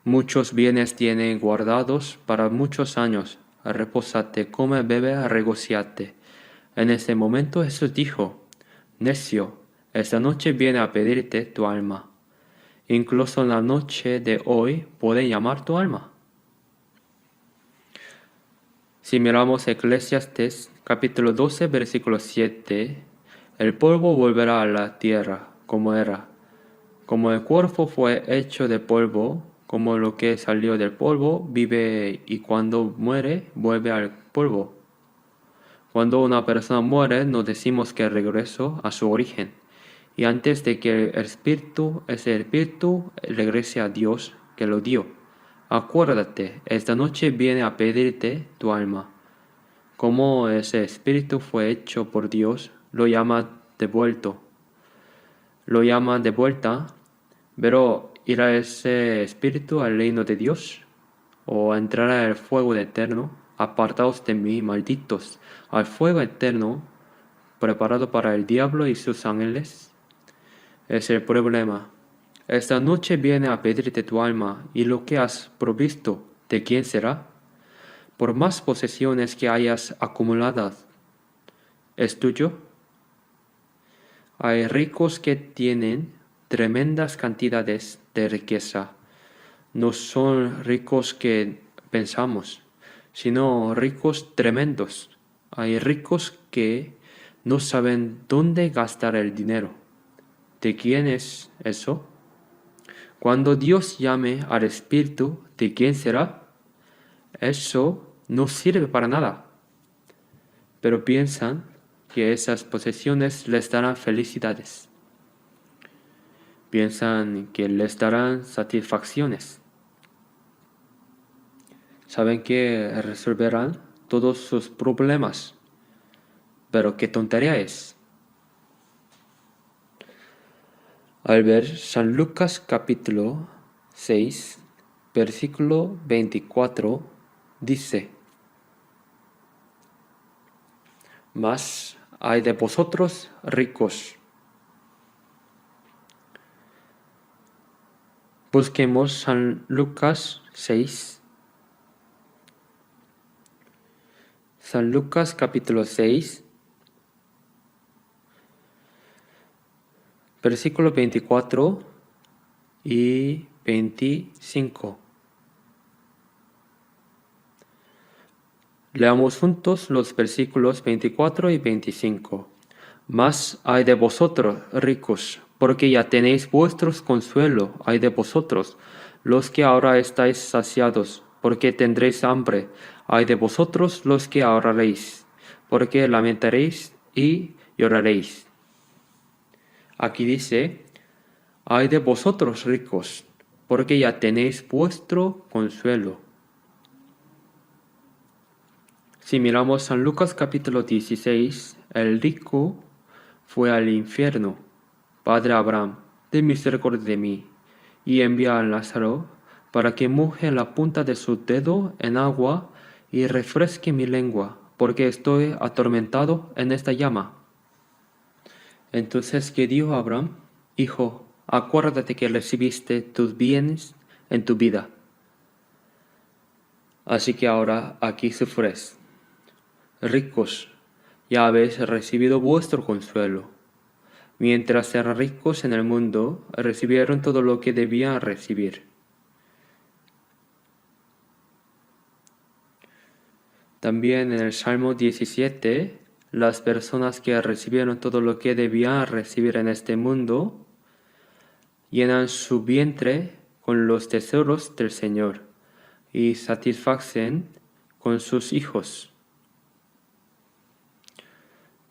Muchos bienes tienen guardados para muchos años. Repósate, come, bebe, regocíate. En ese momento Jesús dijo, necio, esta noche viene a pedirte tu alma. Incluso en la noche de hoy puede llamar tu alma. Si miramos Eclesiastes capítulo 12, versículo 7, el polvo volverá a la tierra como era. Como el cuerpo fue hecho de polvo, como lo que salió del polvo vive y cuando muere vuelve al polvo. Cuando una persona muere nos decimos que regresó a su origen. Y antes de que ese espíritu regrese a Dios que lo dio. Acuérdate, esta noche viene a pedirte tu alma. Como ese espíritu fue hecho por Dios, lo llama de vuelta, pero ¿irá ese espíritu al reino de Dios? ¿O entrará el fuego eterno? Apartaos de mí, malditos, al fuego eterno, preparado para el diablo y sus ángeles. Es el problema. Esta noche viene a pedirte tu alma, y lo que has provisto, ¿de quién será? Por más posesiones que hayas acumuladas, ¿es tuyo? Hay ricos que tienen tremendas cantidades de riqueza. No son ricos que pensamos, sino ricos tremendos. Hay ricos que no saben dónde gastar el dinero. ¿De quién es eso? Cuando Dios llame al Espíritu, ¿de quién será? Eso no sirve para nada. Pero piensan que esas posesiones les darán felicidades. Piensan que les darán satisfacciones. Saben que resolverán todos sus problemas. Pero qué tontería es. Al ver San Lucas capítulo 6, versículo 24, dice, mas hay de vosotros ricos. Busquemos San Lucas 6. San Lucas capítulo 6, versículo 24 y 25. Leamos juntos los versículos 24 y 25. Mas hay de vosotros ricos, porque ya tenéis vuestros consuelo. Hay de vosotros los que ahora estáis saciados, porque tendréis hambre. Hay de vosotros los que ahorraréis, porque lamentaréis y lloraréis. Aquí dice, hay de vosotros ricos, porque ya tenéis vuestro consuelo. Si miramos San Lucas capítulo 16, el rico fue al infierno. Padre Abraham, ten misericordia de mí, y envía a Lázaro para que moje la punta de su dedo en agua y refresque mi lengua, porque estoy atormentado en esta llama. Entonces, ¿qué dijo Abraham? Hijo, acuérdate que recibiste tus bienes en tu vida. Así que ahora aquí sufres. Ricos, ya habéis recibido vuestro consuelo. mientras eran ricos en el mundo, recibieron todo lo que debían recibir. También en el Salmo 17, las personas que recibieron todo lo que debían recibir en este mundo, llenan su vientre con los tesoros del Señor y satisfacen con sus hijos.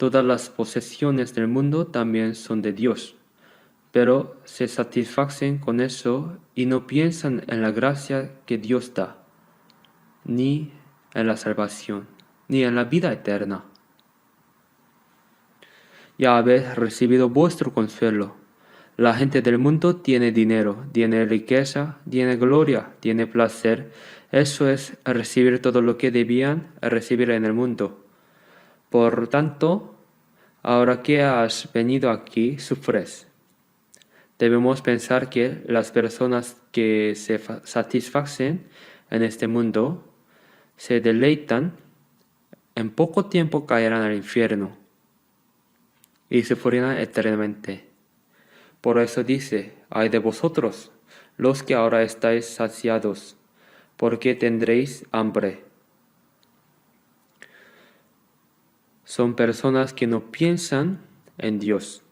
Todas las posesiones del mundo también son de Dios, pero se satisfacen con eso y no piensan en la gracia que Dios da, ni en la salvación, ni en la vida eterna. Ya habéis recibido vuestro consuelo. La gente del mundo tiene dinero, tiene riqueza, tiene gloria, tiene placer. Eso es recibir todo lo que debían recibir en el mundo. Por tanto, ahora que has venido aquí, sufres. Debemos pensar que las personas que se satisfacen en este mundo, se deleitan, en poco tiempo caerán al infierno y sufrirán eternamente. Por eso dice, ay de vosotros, los que ahora estáis saciados, porque tendréis hambre. Son personas que no piensan en Dios.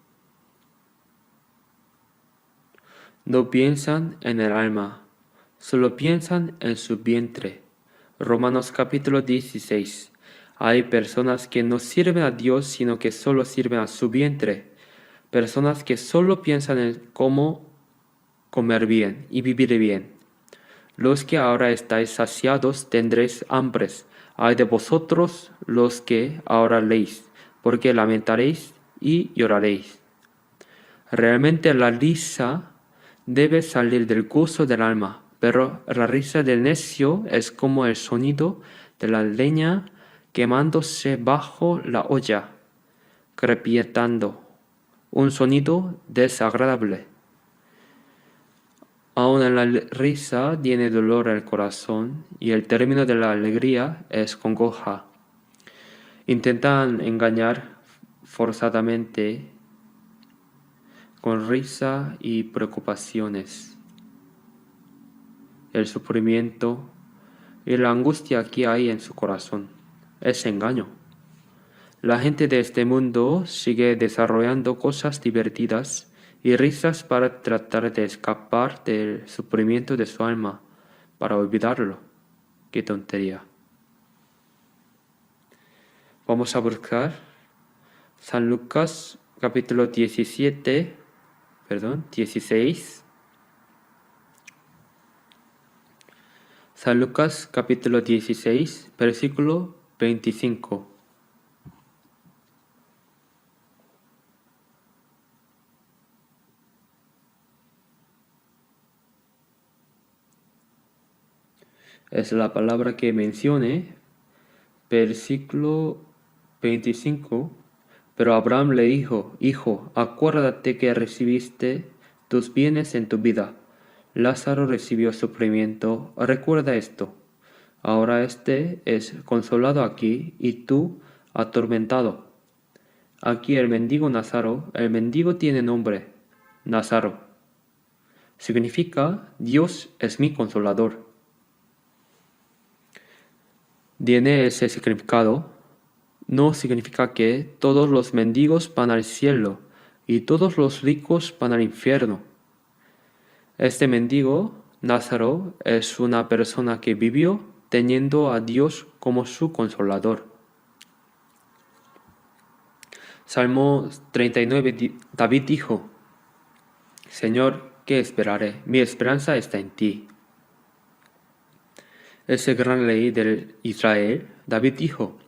No piensan en el alma, solo piensan en su vientre. Romanos capítulo 16. Hay personas que no sirven a Dios, sino que solo sirven a su vientre. Personas que solo piensan en cómo comer bien y vivir bien. Los que ahora estáis saciados tendréis hambres. Ay de vosotros los que ahora leéis, porque lamentaréis y lloraréis. Realmente la risa debe salir del gozo del alma, pero la risa del necio es como el sonido de la leña quemándose bajo la olla, crepitando, un sonido desagradable. Aún en la risa tiene dolor el corazón y el término de la alegría es congoja. Intentan engañar forzadamente con risa y preocupaciones. El sufrimiento y la angustia que hay en su corazón es engaño. La gente de este mundo sigue desarrollando cosas divertidas y risas para tratar de escapar del sufrimiento de su alma, para olvidarlo. ¡Qué tontería! Vamos a buscar San Lucas capítulo 16. San Lucas capítulo 16, versículo 25. Es la palabra que mencione, versículo 25. Pero Abraham le dijo, Hijo, acuérdate que recibiste tus bienes en tu vida. Lázaro recibió sufrimiento. Recuerda esto. Ahora este es consolado aquí y tú atormentado. Aquí el mendigo tiene nombre, Nazaro. Significa Dios es mi consolador. Tiene ese significado. No significa que todos los mendigos van al cielo y todos los ricos van al infierno. Este mendigo, Lázaro, es una persona que vivió teniendo a Dios como su consolador. Salmo 39, David dijo, Señor, ¿qué esperaré? Mi esperanza está en ti. Ese gran rey de Israel, David dijo,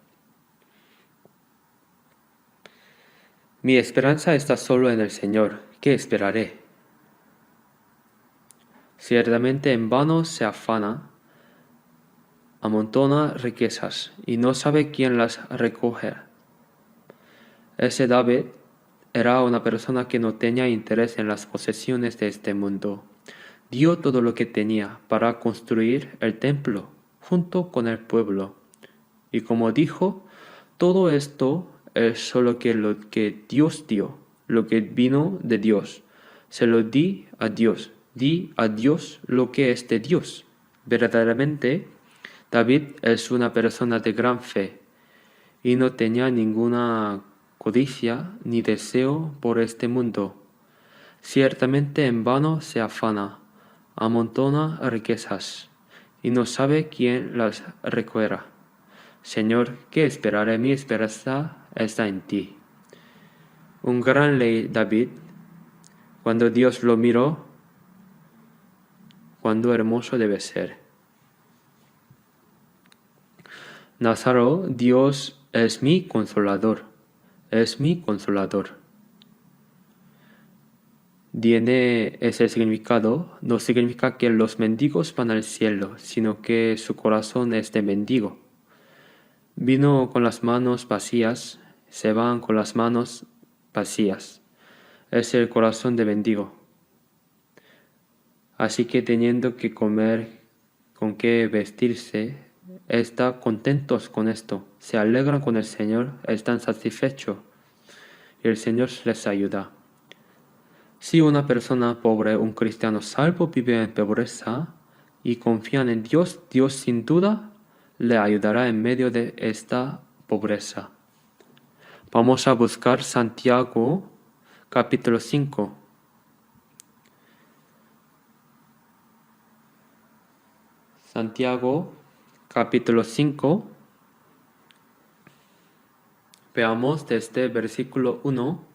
mi esperanza está solo en el Señor, ¿qué esperaré? Ciertamente en vano se afana, amontona riquezas y no sabe quién las recoge. Ese David era una persona que no tenía interés en las posesiones de este mundo. Dio todo lo que tenía para construir el templo junto con el pueblo. Y como dijo, todo esto es solo lo que Dios dio. lo que vino de Dios. Se lo di a Dios. Di a Dios lo que es de Dios. Verdaderamente, David es una persona de gran fe y no tenía ninguna codicia ni deseo por este mundo. Ciertamente en vano se afana, amontona riquezas y no sabe quién las recuerda. Señor, ¿qué esperaré? Mi esperanza está en ti. Un gran rey David, cuando Dios lo miró, cuán hermoso debe ser. Nazareno, Dios es mi consolador, es mi consolador. Tiene ese significado, no significa que los mendigos van al cielo, sino que su corazón es de mendigo. Vino con las manos vacías, se van con las manos vacías. Es el corazón de mendigo. Así que teniendo que comer, con qué vestirse, están contentos con esto, se alegran con el Señor, están satisfechos y el Señor les ayuda. Si una persona pobre, un cristiano salvo, vive en pobreza y confían en Dios, Dios sin duda le ayudará en medio de esta pobreza. Vamos a buscar Santiago capítulo 5. Santiago capítulo 5. Veamos desde versículo 1.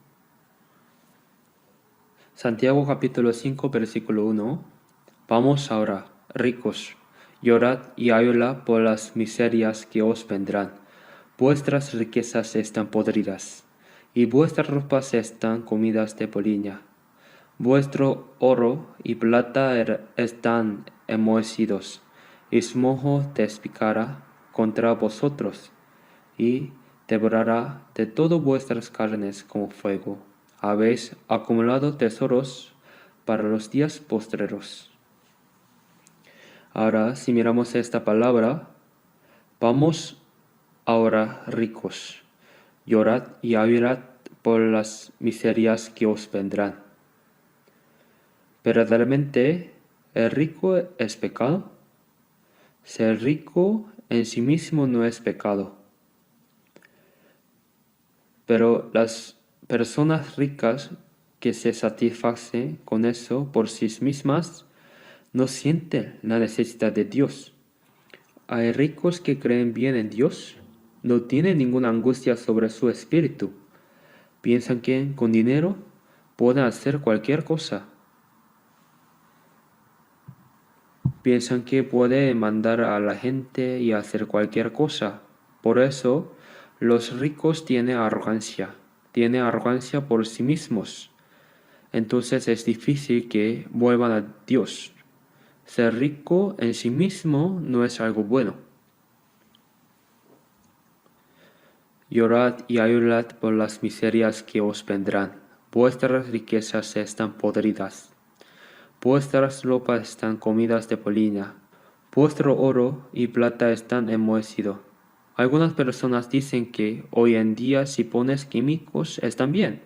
Santiago capítulo 5 versículo 1. Vamos ahora, ricos, llorad y ayuda por las miserias que os vendrán. Vuestras riquezas están podridas, y vuestras ropas están comidas de polilla. Vuestro oro y plata están enmohecidos, y su moho despicará contra vosotros, y devorará de todas vuestras carnes como fuego. Habéis acumulado tesoros para los días postreros. Ahora, si miramos esta palabra, vamos ahora ricos, llorad y ayunad por las miserias que os vendrán. Verdaderamente, ¿el rico es pecado? Ser rico en sí mismo no es pecado. Pero las personas ricas que se satisfacen con eso por sí mismas no sienten la necesidad de Dios. Hay ricos que creen bien en Dios, no tienen ninguna angustia sobre su espíritu. Piensan que con dinero pueden hacer cualquier cosa. Piensan que pueden mandar a la gente y hacer cualquier cosa. Por eso, los ricos tienen arrogancia por sí mismos. Entonces es difícil que vuelvan a Dios. Ser rico en sí mismo no es algo bueno. Llorad y ayunad por las miserias que os vendrán. Vuestras riquezas están podridas. Vuestras ropas están comidas de polilla. Vuestro oro y plata están enmohecidos. Algunas personas dicen que hoy en día si pones químicos están bien.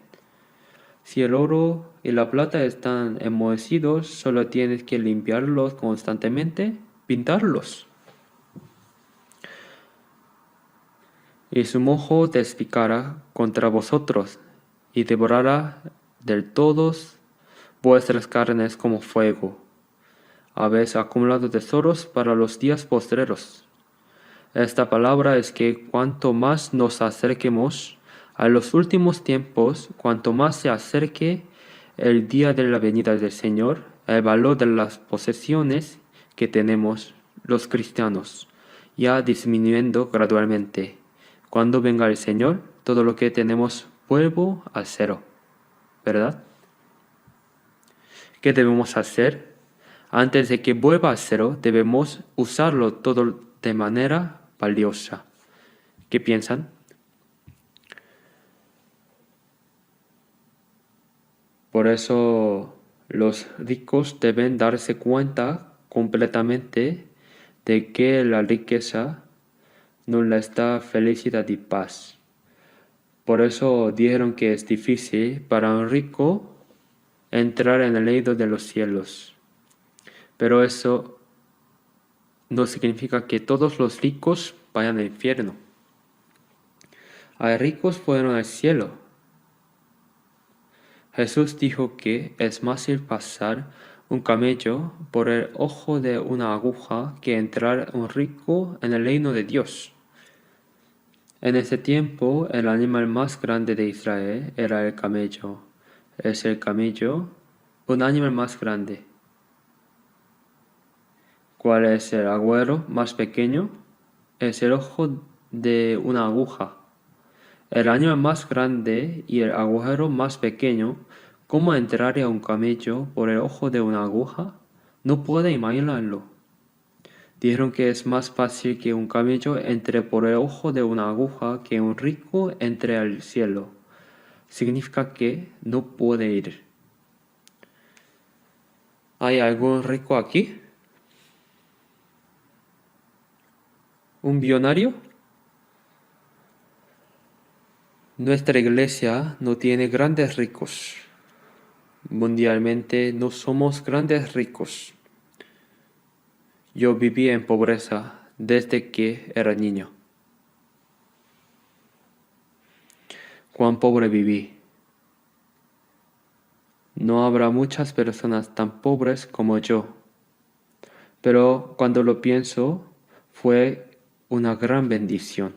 Si el oro y la plata están enmohecidos, solo tienes que limpiarlos constantemente, pintarlos. Y su moho despicará contra vosotros, y devorará del todos vuestras carnes como fuego. Habéis acumulado tesoros para los días postreros. Esta palabra es que cuanto más nos acerquemos a los últimos tiempos, cuanto más se acerque el día de la venida del Señor, el valor de las posesiones que tenemos los cristianos ya disminuyendo gradualmente. Cuando venga el Señor, todo lo que tenemos vuelve a cero, ¿verdad? ¿Qué debemos hacer? Antes de que vuelva a cero, debemos usarlo todo de manera valiosa. ¿Qué piensan? Por eso los ricos deben darse cuenta completamente de que la riqueza no les da felicidad y paz. Por eso dijeron que es difícil para un rico entrar en el reino de los cielos. Pero eso no significa que todos los ricos vayan al infierno. Hay ricos fueron al cielo. Jesús dijo que es más fácil pasar un camello por el ojo de una aguja que entrar un rico en el reino de Dios. En ese tiempo, el animal más grande de Israel era el camello. ¿Es el camello un animal más grande? ¿Cuál es el agujero más pequeño? Es el ojo de una aguja. El animal más grande y el agujero más pequeño, ¿cómo entraría un camello por el ojo de una aguja? No puede imaginarlo. Dijeron que es más fácil que un camello entre por el ojo de una aguja que un rico entre al cielo. Significa que no puede ir. ¿Hay algún rico aquí? ¿Un billonario? Nuestra iglesia no tiene grandes ricos. Mundialmente no somos grandes ricos. Yo viví en pobreza desde que era niño. Cuán pobre viví. No habrá muchas personas tan pobres como yo. Pero cuando lo pienso, fue una gran bendición.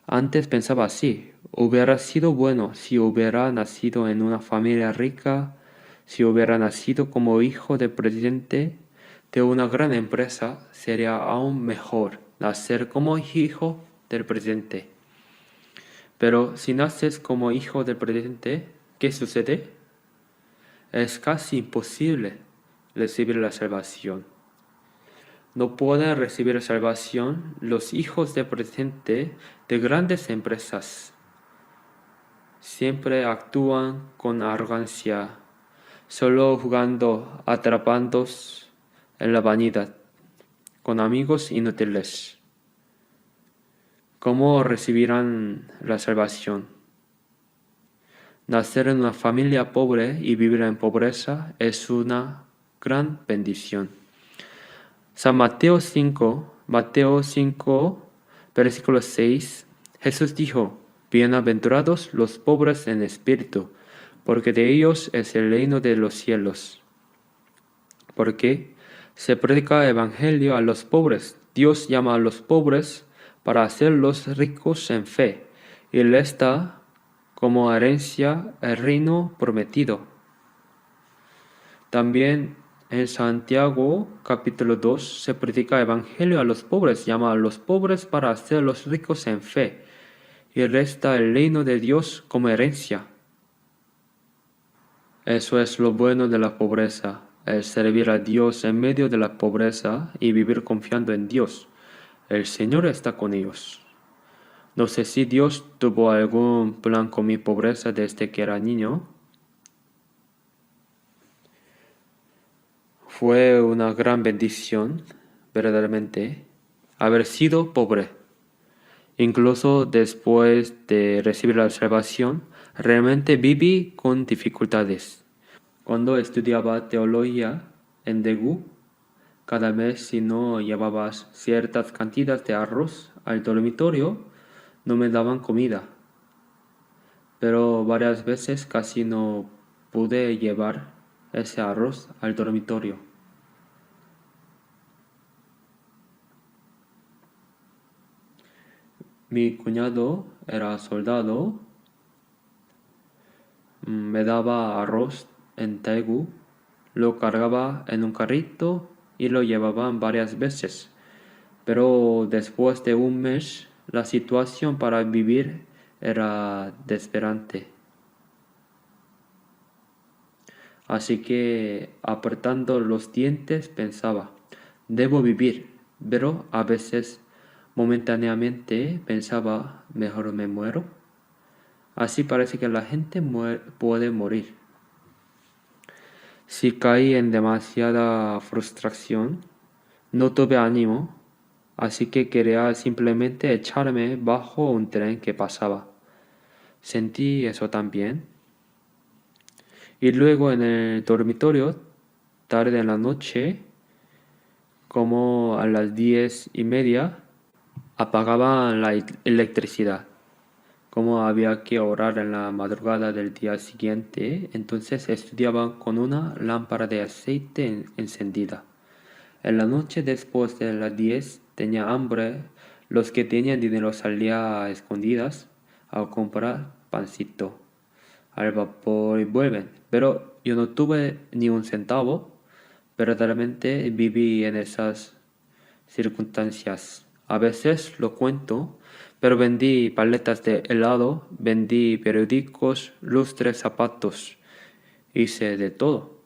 Antes pensaba así, hubiera sido bueno si hubiera nacido en una familia rica, si hubiera nacido como hijo del presidente de una gran empresa, sería aún mejor nacer como hijo del presidente. Pero si naces como hijo del presidente, ¿qué sucede? Es casi imposible recibir la salvación. No pueden recibir salvación los hijos del presidente de grandes empresas. Siempre actúan con arrogancia, solo jugando, atrapándonos en la vanidad, con amigos inútiles. ¿Cómo recibirán la salvación? Nacer en una familia pobre y vivir en pobreza es una gran bendición. San Mateo 5, versículo 6, Jesús dijo, bienaventurados los pobres en espíritu, porque de ellos es el reino de los cielos. Porque se predica el evangelio a los pobres. Dios llama a los pobres para hacerlos ricos en fe, y les da como herencia el reino prometido. También en Santiago capítulo 2 se predica el evangelio a los pobres, llama a los pobres para hacerlos ricos en fe, y les da el reino de Dios como herencia. Eso es lo bueno de la pobreza, el servir a Dios en medio de la pobreza y vivir confiando en Dios. El Señor está con ellos. No sé si Dios tuvo algún plan con mi pobreza desde que era niño. Fue una gran bendición, verdaderamente, haber sido pobre. Incluso después de recibir la salvación, realmente viví con dificultades. Cuando estudiaba teología en Daegu, cada mes si no llevabas ciertas cantidades de arroz al dormitorio, no me daban comida. Pero varias veces casi no pude llevar ese arroz al dormitorio. Mi cuñado era soldado, me daba arroz en Daegu, lo cargaba en un carrito y lo llevaban varias veces. Pero después de un mes, la situación para vivir era desesperante. Así que, apretando los dientes, pensaba, debo vivir, pero a veces, momentáneamente, pensaba, mejor me muero. Así parece que la gente puede morir. Si caí en demasiada frustración, no tuve ánimo, así que quería simplemente echarme bajo un tren que pasaba. Sentí eso también. Y luego en el dormitorio, tarde en la noche, como a las 10:30, apagaban la electricidad. Como había que orar en la madrugada del día siguiente, entonces estudiaban con una lámpara de aceite encendida. En la noche después de las 10 tenía hambre. Los que tenían dinero salían a escondidas a comprar pancito al vapor y vuelven. Pero yo no tuve ni un centavo. Verdaderamente viví en esas circunstancias. A veces lo cuento, pero vendí paletas de helado, vendí periódicos, lustres, zapatos. Hice de todo.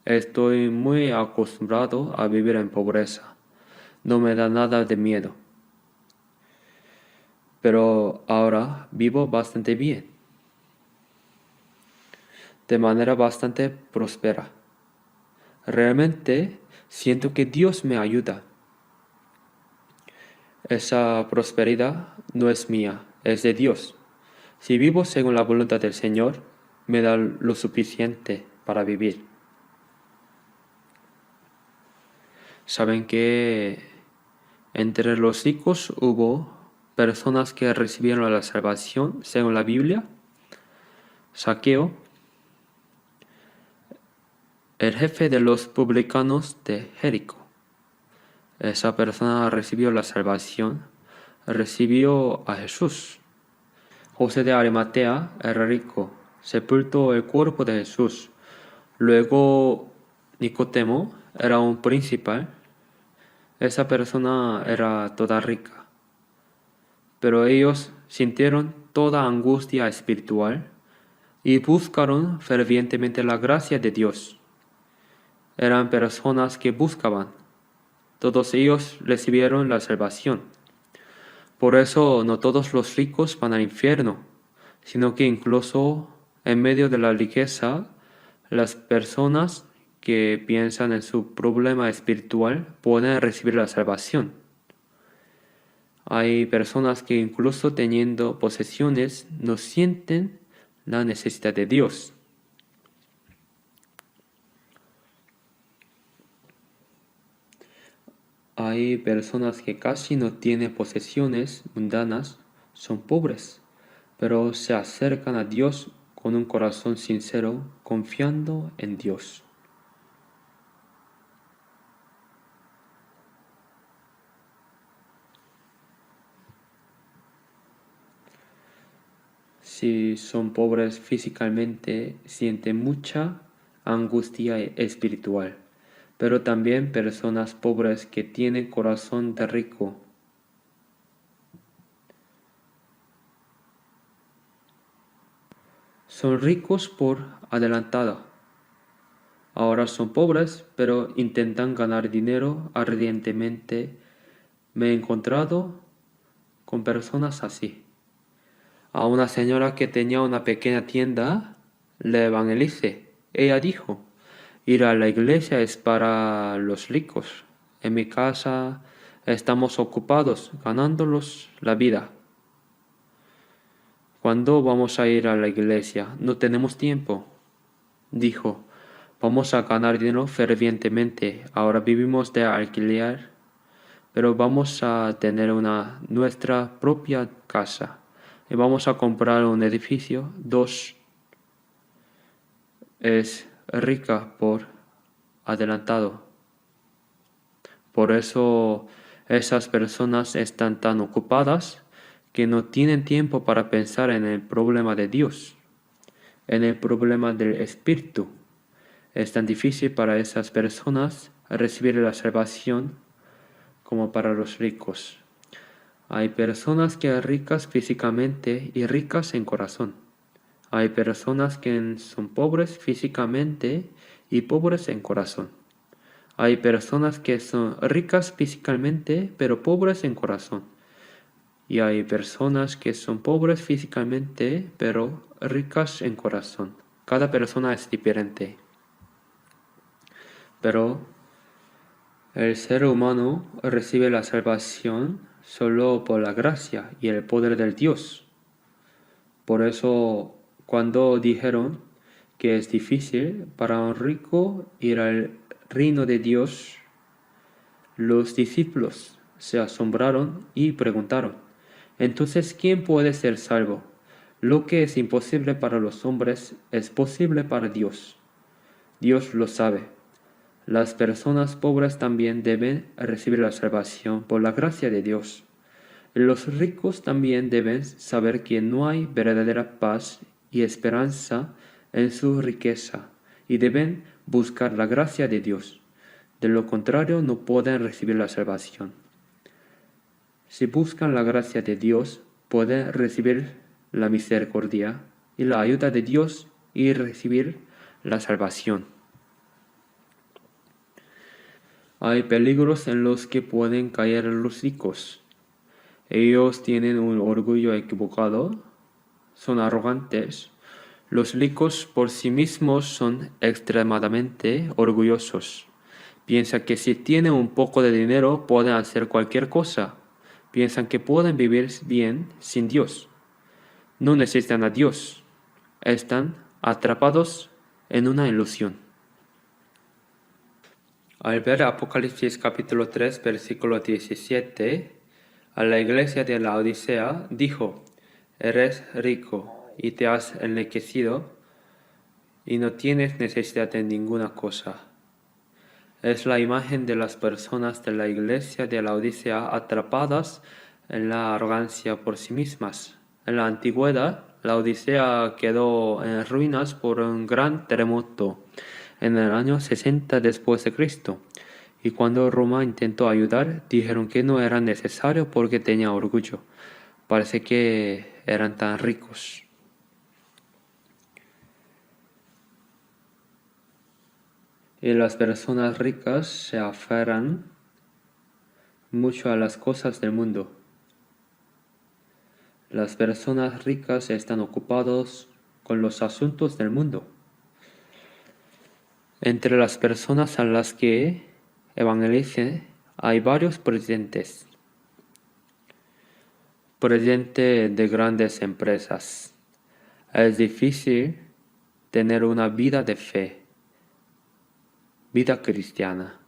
Estoy muy acostumbrado a vivir en pobreza. No me da nada de miedo. Pero ahora vivo bastante bien, de manera bastante próspera. Realmente siento que Dios me ayuda. Esa prosperidad no es mía, es de Dios. Si vivo según la voluntad del Señor, me da lo suficiente para vivir. Saben que entre los ricos hubo personas que recibieron la salvación según la Biblia. Saqueo, el jefe de los publicanos de Jericó. Esa persona recibió la salvación, recibió a Jesús. José de Arimatea era rico, sepultó el cuerpo de Jesús. Luego Nicodemo era un principal. Esa persona era toda rica. Pero ellos sintieron toda angustia espiritual y buscaron fervientemente la gracia de Dios. Eran personas que buscaban. Todos ellos recibieron la salvación. Por eso no todos los ricos van al infierno, sino que incluso en medio de la riqueza, las personas que piensan en su problema espiritual pueden recibir la salvación. Hay personas que incluso teniendo posesiones no sienten la necesidad de Dios. Hay personas que casi no tienen posesiones mundanas, son pobres, pero se acercan a Dios con un corazón sincero, confiando en Dios. Si son pobres físicamente, sienten mucha angustia espiritual, pero también personas pobres que tienen corazón de rico. Son ricos por adelantado. Ahora son pobres, pero intentan ganar dinero ardientemente. Me he encontrado con personas así. A una señora que tenía una pequeña tienda, le evangelicé. Ella dijo, ir a la iglesia es para los ricos. En mi casa estamos ocupados ganándolos la vida. ¿Cuándo vamos a ir a la iglesia? No tenemos tiempo. Dijo, vamos a ganar dinero fervientemente. Ahora vivimos de alquiler, pero vamos a tener nuestra propia casa. Y vamos a comprar un edificio. 2. Es rica por adelantado. Por eso esas personas están tan ocupadas que no tienen tiempo para pensar en el problema de Dios, en el problema del espíritu. Es tan difícil para esas personas recibir la salvación como para los ricos. Hay personas que son ricas físicamente y ricas en corazón. Hay personas que son pobres físicamente y pobres en corazón. Hay personas que son ricas físicamente pero pobres en corazón. Y hay personas que son pobres físicamente pero ricas en corazón. Cada persona es diferente. Pero el ser humano recibe la salvación solo por la gracia y el poder del Dios. Por eso, cuando dijeron que es difícil para un rico ir al reino de Dios, los discípulos se asombraron y preguntaron, entonces, ¿quién puede ser salvo? Lo que es imposible para los hombres es posible para Dios. Dios lo sabe. Las personas pobres también deben recibir la salvación por la gracia de Dios. Los ricos también deben saber que no hay verdadera paz y esperanza en su riqueza y deben buscar la gracia de Dios. De lo contrario, no pueden recibir la salvación. Si buscan la gracia de Dios, pueden recibir la misericordia y la ayuda de Dios y recibir la salvación. Hay peligros en los que pueden caer los ricos. Ellos tienen un orgullo equivocado, son arrogantes. Los ricos por sí mismos son extremadamente orgullosos. Piensan que si tienen un poco de dinero pueden hacer cualquier cosa. Piensan que pueden vivir bien sin Dios. No necesitan a Dios. Están atrapados en una ilusión. Al ver Apocalipsis capítulo 3, versículo 17, a la iglesia de la Odisea dijo, eres rico y te has enriquecido y no tienes necesidad de ninguna cosa. Es la imagen de las personas de la iglesia de la Odisea atrapadas en la arrogancia por sí mismas. En la antigüedad, la Odisea quedó en ruinas por un gran terremoto en el año 60 después de Cristo. Y cuando Roma intentó ayudar, dijeron que no era necesario porque tenía orgullo. Parece que eran tan ricos. Y las personas ricas se aferran mucho a las cosas del mundo. Las personas ricas están ocupados con los asuntos del mundo. Entre las personas a las que evangelice hay varios presidentes. Presidente de grandes empresas. Es difícil tener una vida de fe, vida cristiana.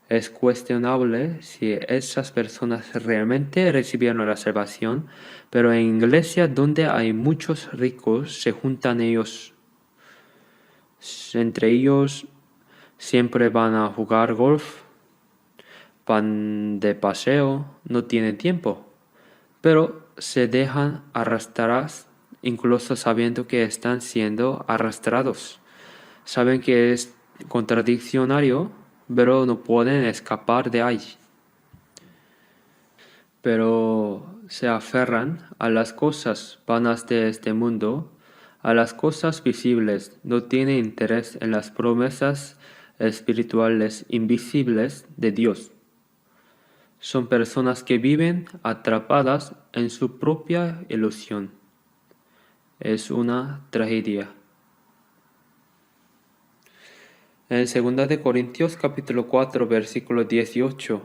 Es cuestionable si esas personas realmente recibieron la salvación, pero en iglesia donde hay muchos ricos se juntan ellos. Entre ellos siempre van a jugar golf, van de paseo, no tienen tiempo, pero se dejan arrastrar incluso sabiendo que están siendo arrastrados. Saben que es contradictorio, pero no pueden escapar de ahí. Pero se aferran a las cosas vanas de este mundo, a las cosas visibles, no tienen interés en las promesas espirituales invisibles de Dios. Son personas que viven atrapadas en su propia ilusión. Es una tragedia. En 2 de Corintios capítulo 4 versículo 18,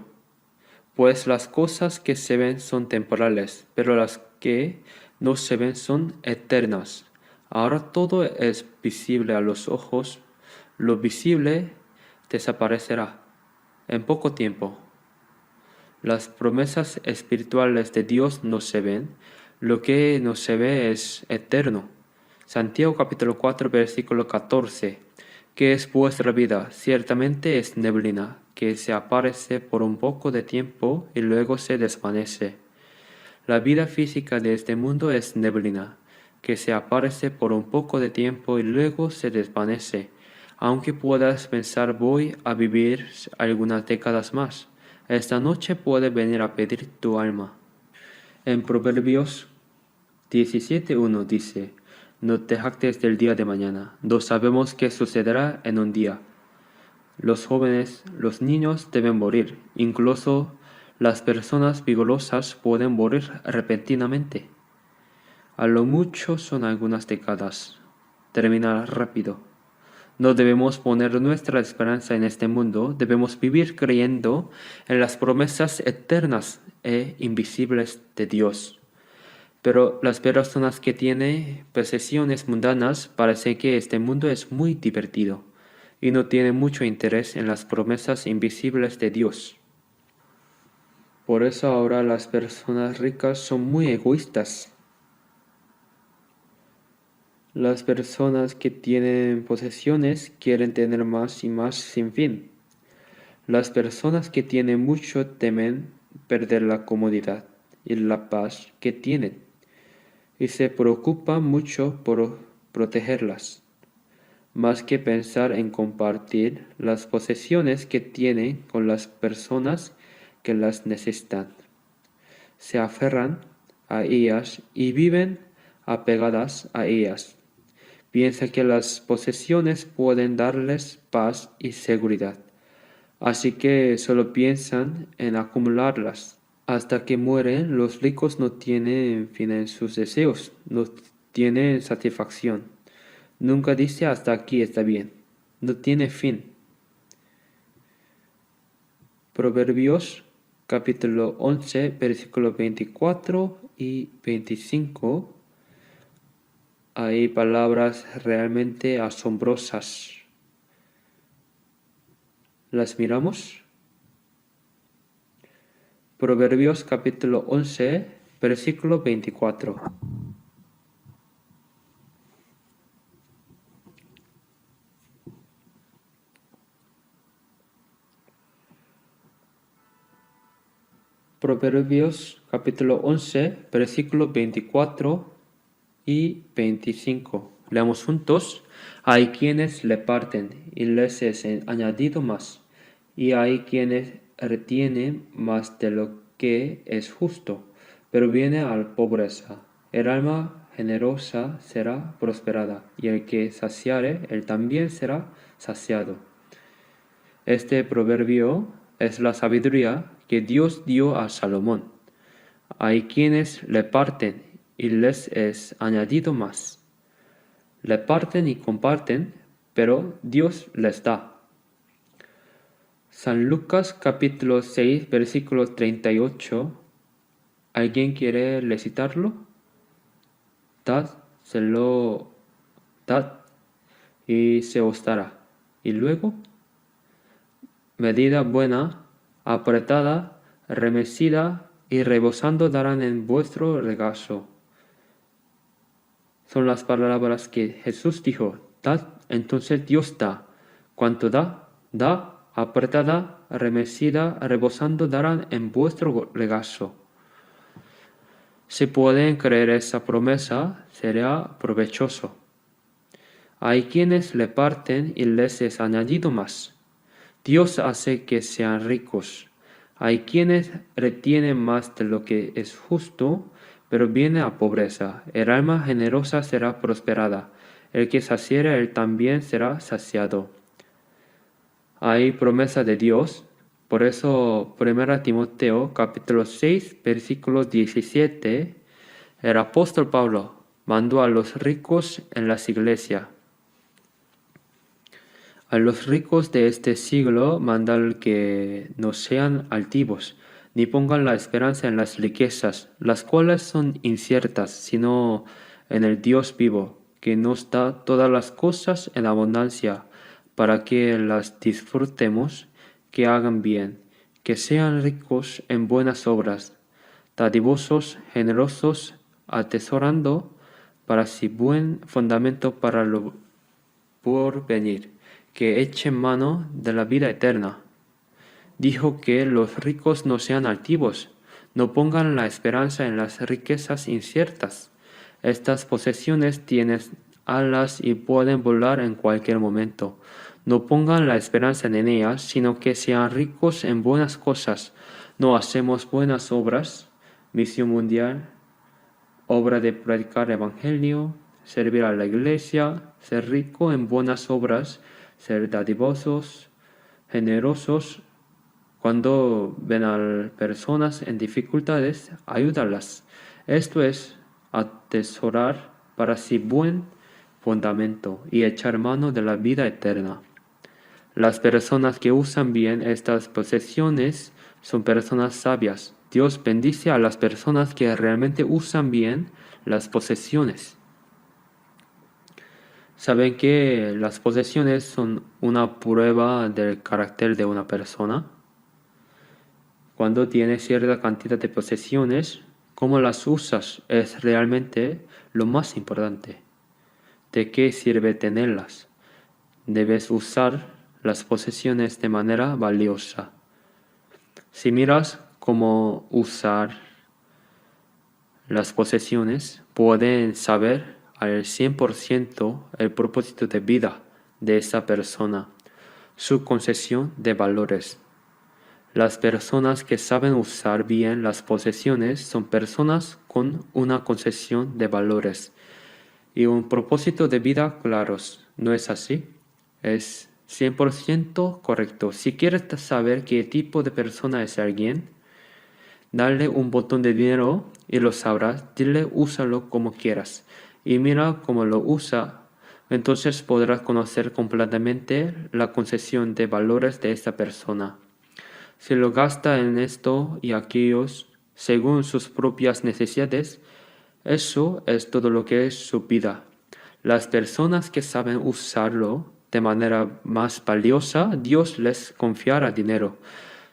pues las cosas que se ven son temporales, pero las que no se ven son eternas. Ahora todo es visible a los ojos, lo visible desaparecerá en poco tiempo. Las promesas espirituales de Dios no se ven, lo que no se ve es eterno. Santiago capítulo 4 versículo 14. ¿Qué es vuestra vida? Ciertamente es neblina, que se aparece por un poco de tiempo y luego se desvanece. La vida física de este mundo es neblina, que se aparece por un poco de tiempo y luego se desvanece. Aunque puedas pensar voy a vivir algunas décadas más, esta noche puede venir a pedir tu alma. En Proverbios 17:1 dice, no te jactes del día de mañana, no sabemos qué sucederá en un día. Los jóvenes, los niños deben morir, incluso las personas vigorosas pueden morir repentinamente. A lo mucho son algunas décadas, termina rápido. No debemos poner nuestra esperanza en este mundo, debemos vivir creyendo en las promesas eternas e invisibles de Dios. Pero las personas que tienen posesiones mundanas parecen que este mundo es muy divertido y no tienen mucho interés en las promesas invisibles de Dios. Por eso ahora las personas ricas son muy egoístas. Las personas que tienen posesiones quieren tener más y más sin fin. Las personas que tienen mucho temen perder la comodidad y la paz que tienen y se preocupan mucho por protegerlas, más que pensar en compartir las posesiones que tienen con las personas que las necesitan. Se aferran a ellas y viven apegadas a ellas. Piensan que las posesiones pueden darles paz y seguridad, así que solo piensan en acumularlas. Hasta que mueren, los ricos no tienen fin en sus deseos, no tienen satisfacción. Nunca dice hasta aquí está bien, no tiene fin. Proverbios capítulo 11, versículos 24 y 25. Hay palabras realmente asombrosas. ¿Las miramos? Proverbios capítulo 11, versículo 24. Proverbios capítulo 11, versículo 24 y 25. Leamos juntos. Hay quienes le parten y les es añadido más, y hay quienes retienen más de lo que es justo, pero viene a la pobreza. El alma generosa será prosperada, y el que saciare, él también será saciado. Este proverbio es la sabiduría que Dios dio a Salomón. Hay quienes le parten y les es añadido más. Le parten y comparten, pero Dios les da. San Lucas capítulo 6, versículo 38. ¿Alguien quiere recitarlo? Dad, dad y se os dará. Y luego, medida buena, apretada, remecida y rebosando darán en vuestro regazo. Son las palabras que Jesús dijo. Dad, entonces Dios da. Cuanto da, apretada, remecida, rebosando darán en vuestro regazo. Si pueden creer esa promesa, será provechoso. Hay quienes le parten y les es añadido más. Dios hace que sean ricos. Hay quienes retienen más de lo que es justo, pero viene a pobreza. El alma generosa será prosperada. El que saciera, él también será saciado. Hay promesa de Dios. Por eso, 1 Timoteo capítulo 6, versículo 17, el apóstol Pablo mandó a los ricos en las iglesias. A los ricos de este siglo mandan que no sean altivos, ni pongan la esperanza en las riquezas, las cuales son inciertas, sino en el Dios vivo, que nos da todas las cosas en abundancia, para que las disfrutemos, que hagan bien, que sean ricos en buenas obras, dadivosos, generosos, atesorando para sí buen fundamento para lo porvenir, que echen mano de la vida eterna. Dijo que los ricos no sean altivos, no pongan la esperanza en las riquezas inciertas. Estas posesiones tienen alas y pueden volar en cualquier momento. No pongan la esperanza en ellas, sino que sean ricos en buenas cosas. No hacemos buenas obras, misión mundial, obra de predicar evangelio, servir a la iglesia, ser rico en buenas obras, ser dadivosos, generosos. Cuando ven a personas en dificultades, ayúdalas. Esto es atesorar para sí buen fundamento y echar mano de la vida eterna. Las personas que usan bien estas posesiones son personas sabias. Dios bendice a las personas que realmente usan bien las posesiones. ¿Saben que las posesiones son una prueba del carácter de una persona? Cuando tienes cierta cantidad de posesiones, cómo las usas es realmente lo más importante. ¿De qué sirve tenerlas? Debes usar las posesiones de manera valiosa. Si miras cómo usar las posesiones, pueden saber al 100% el propósito de vida de esa persona, su concesión de valores. Las personas que saben usar bien las posesiones son personas con una concesión de valores y un propósito de vida claros. ¿No es así? Es 100% correcto. Si quieres saber qué tipo de persona es alguien, dale un botón de dinero y lo sabrás. Dile úsalo como quieras y mira cómo lo usa. Entonces podrás conocer completamente la concesión de valores de esta persona. Si lo gasta en esto y aquellos según sus propias necesidades, eso es todo lo que es su vida. Las personas que saben usarlo de manera más valiosa, Dios les confiará dinero.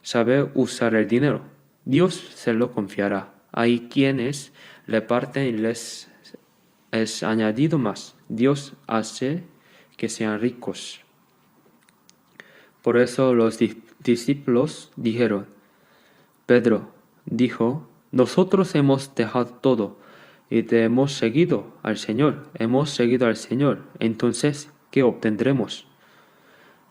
Sabe usar el dinero, Dios se lo confiará. Hay quienes le parten y les es añadido más. Dios hace que sean ricos. Por eso los discípulos dijeron, Pedro dijo, nosotros hemos dejado todo y te hemos seguido al Señor. Hemos seguido al Señor. Entonces, ¿qué obtendremos?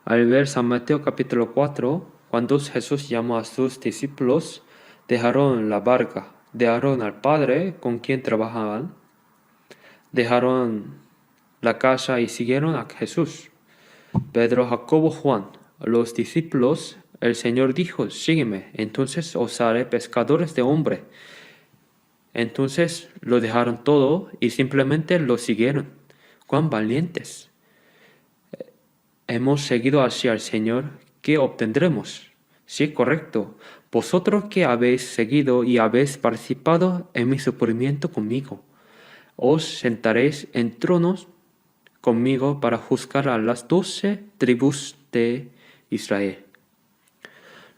Al ver San Mateo capítulo 4, cuando Jesús llamó a sus discípulos, dejaron la barca, dejaron al Padre con quien trabajaban, dejaron la casa y siguieron a Jesús. Pedro, Jacobo, Juan, los discípulos, el Señor dijo, sígueme, entonces os haré pescadores de hombre. Entonces lo dejaron todo y simplemente lo siguieron. ¡Cuán valientes! Hemos seguido hacia el Señor, ¿qué obtendremos? Sí, correcto. Vosotros que habéis seguido y habéis participado en mi sufrimiento conmigo, os sentaréis en tronos conmigo para juzgar a las 12 tribus de Israel.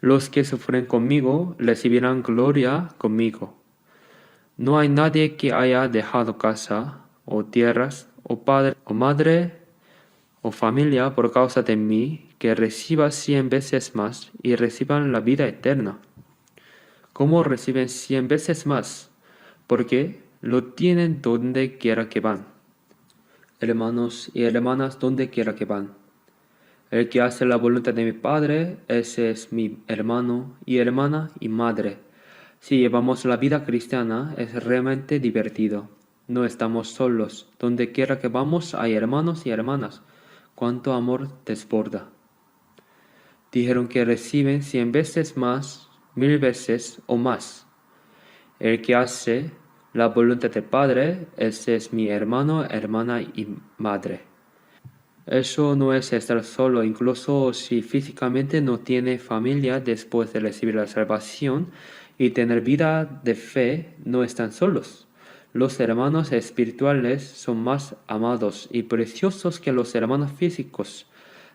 Los que sufren conmigo recibirán gloria conmigo. No hay nadie que haya dejado casa, o tierras, o padre, o madre, o familia por causa de mí, que reciba 100 veces más y reciban la vida eterna. ¿Cómo reciben 100 veces más? Porque lo tienen donde quiera que van. Hermanos y hermanas, donde quiera que van. El que hace la voluntad de mi Padre, ese es mi hermano y hermana y madre. Si llevamos la vida cristiana, es realmente divertido. No estamos solos. Donde quiera que vamos hay hermanos y hermanas. Cuánto amor desborda. Dijeron que reciben 100 veces más, 1000 veces o más. El que hace la voluntad del Padre, ese es mi hermano, hermana y madre. Eso no es estar solo, incluso si físicamente no tiene familia después de recibir la salvación y tener vida de fe, no están solos. Los hermanos espirituales son más amados y preciosos que los hermanos físicos.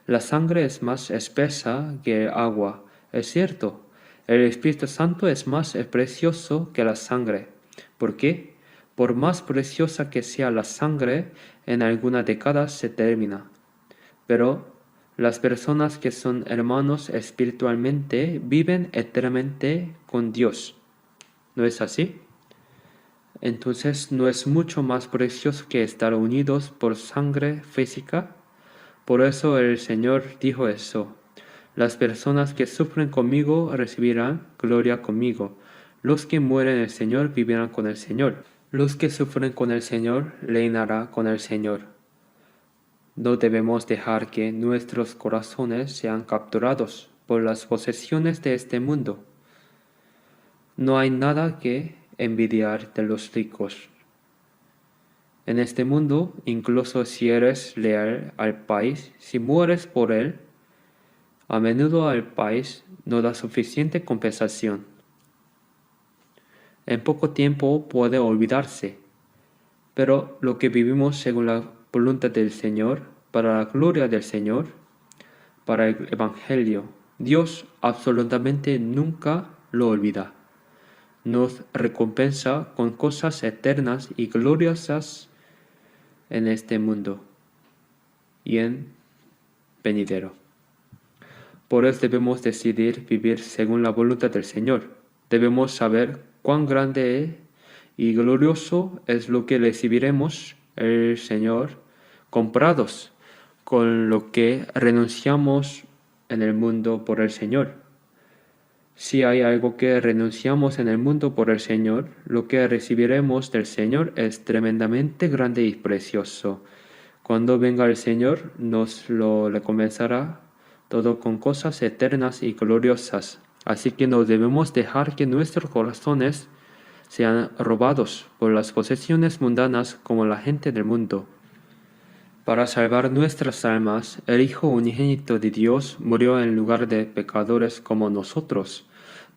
La sangre es más espesa que el agua, es cierto. El Espíritu Santo es más precioso que la sangre. ¿Por qué? Por más preciosa que sea la sangre, en alguna década se termina. Pero las personas que son hermanos espiritualmente viven eternamente con Dios. ¿No es así? Entonces, ¿no es mucho más precioso que estar unidos por sangre física? Por eso el Señor dijo eso. Las personas que sufren conmigo recibirán gloria conmigo. Los que mueren en el Señor vivirán con el Señor. Los que sufren con el Señor reinarán con el Señor. No debemos dejar que nuestros corazones sean capturados por las posesiones de este mundo. No hay nada que envidiar de los ricos. En este mundo, incluso si eres leal al país, si mueres por él, A menudo el país no da suficiente compensación. En poco tiempo puede olvidarse, pero lo que vivimos según la voluntad del Señor, para la gloria del Señor, para el Evangelio, Dios absolutamente nunca lo olvida. Nos recompensa con cosas eternas y gloriosas en este mundo y en venidero. Por eso debemos decidir vivir según la voluntad del Señor. Debemos saber cuán grande y glorioso es lo que recibiremos el Señor, comprados con lo que renunciamos en el mundo por el Señor. Si hay algo que renunciamos en el mundo por el Señor, lo que recibiremos del Señor es tremendamente grande y precioso. Cuando venga el Señor, nos lo recompensará todo con cosas eternas y gloriosas. Así que no debemos dejar que nuestros corazones sean robados por las posesiones mundanas como la gente del mundo. Para salvar nuestras almas, el Hijo unigénito de Dios murió en lugar de pecadores como nosotros.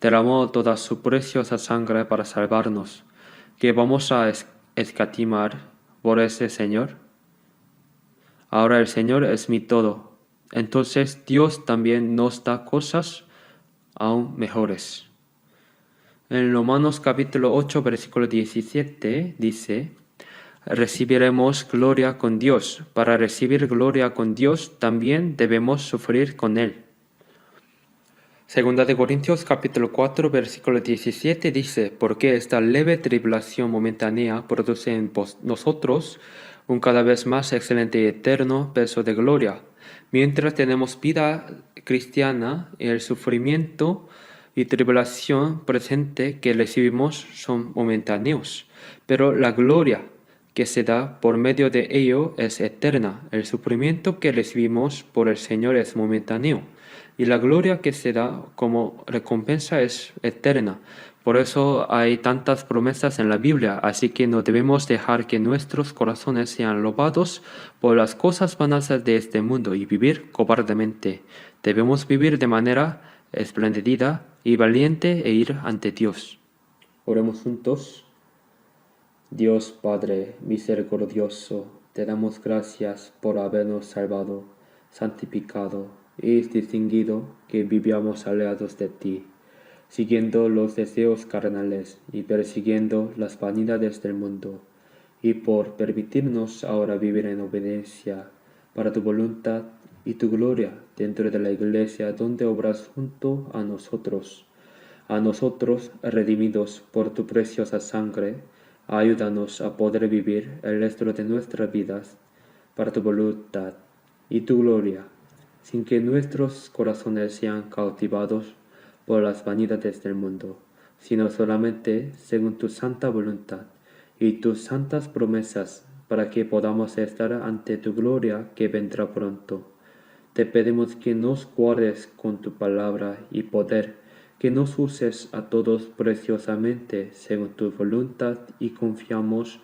Derramó toda su preciosa sangre para salvarnos. ¿Qué vamos a escatimar por ese Señor? Ahora el Señor es mi todo. Entonces Dios también nos da cosas aún mejores. En Romanos capítulo 8, versículo 17 dice: recibiremos gloria con Dios. Para recibir gloria con Dios también debemos sufrir con Él. Segunda de Corintios capítulo 4 versículo 17 dice: porque esta leve tribulación momentánea produce en nosotros un cada vez más excelente y eterno peso de gloria. Mientras tenemos vida cristiana, el sufrimiento y tribulación presente que recibimos son momentáneos, pero la gloria que se da por medio de ello es eterna. El sufrimiento que recibimos por el Señor es momentáneo, y la gloria que se da como recompensa es eterna. Por eso hay tantas promesas en la Biblia, así que no debemos dejar que nuestros corazones sean robados por las cosas vanas de este mundo y vivir cobardemente. Debemos vivir de manera espléndida y valiente e ir ante Dios. Oremos juntos. Dios Padre misericordioso, te damos gracias por habernos salvado, santificado y distinguido que vivíamos alejados de ti, siguiendo los deseos carnales y persiguiendo las vanidades del mundo, y por permitirnos ahora vivir en obediencia para tu voluntad y tu gloria dentro de la iglesia donde obras junto a nosotros redimidos por tu preciosa sangre. Ayúdanos a poder vivir el resto de nuestras vidas para tu voluntad y tu gloria, sin que nuestros corazones sean cautivados por las vanidades del mundo, sino solamente según tu santa voluntad y tus santas promesas, para que podamos estar ante tu gloria que vendrá pronto. Te pedimos que nos guardes con tu palabra y poder, que nos uses a todos preciosamente según tu voluntad, y confiamos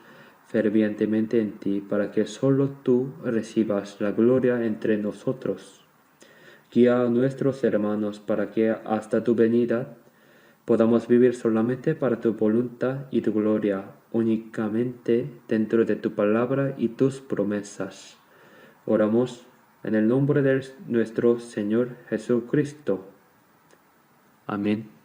fervientemente en ti para que solo tú recibas la gloria entre nosotros. Guía a nuestros hermanos para que hasta tu venida podamos vivir solamente para tu voluntad y tu gloria, únicamente dentro de tu palabra y tus promesas. Oramos en el nombre de nuestro Señor Jesucristo. Amén.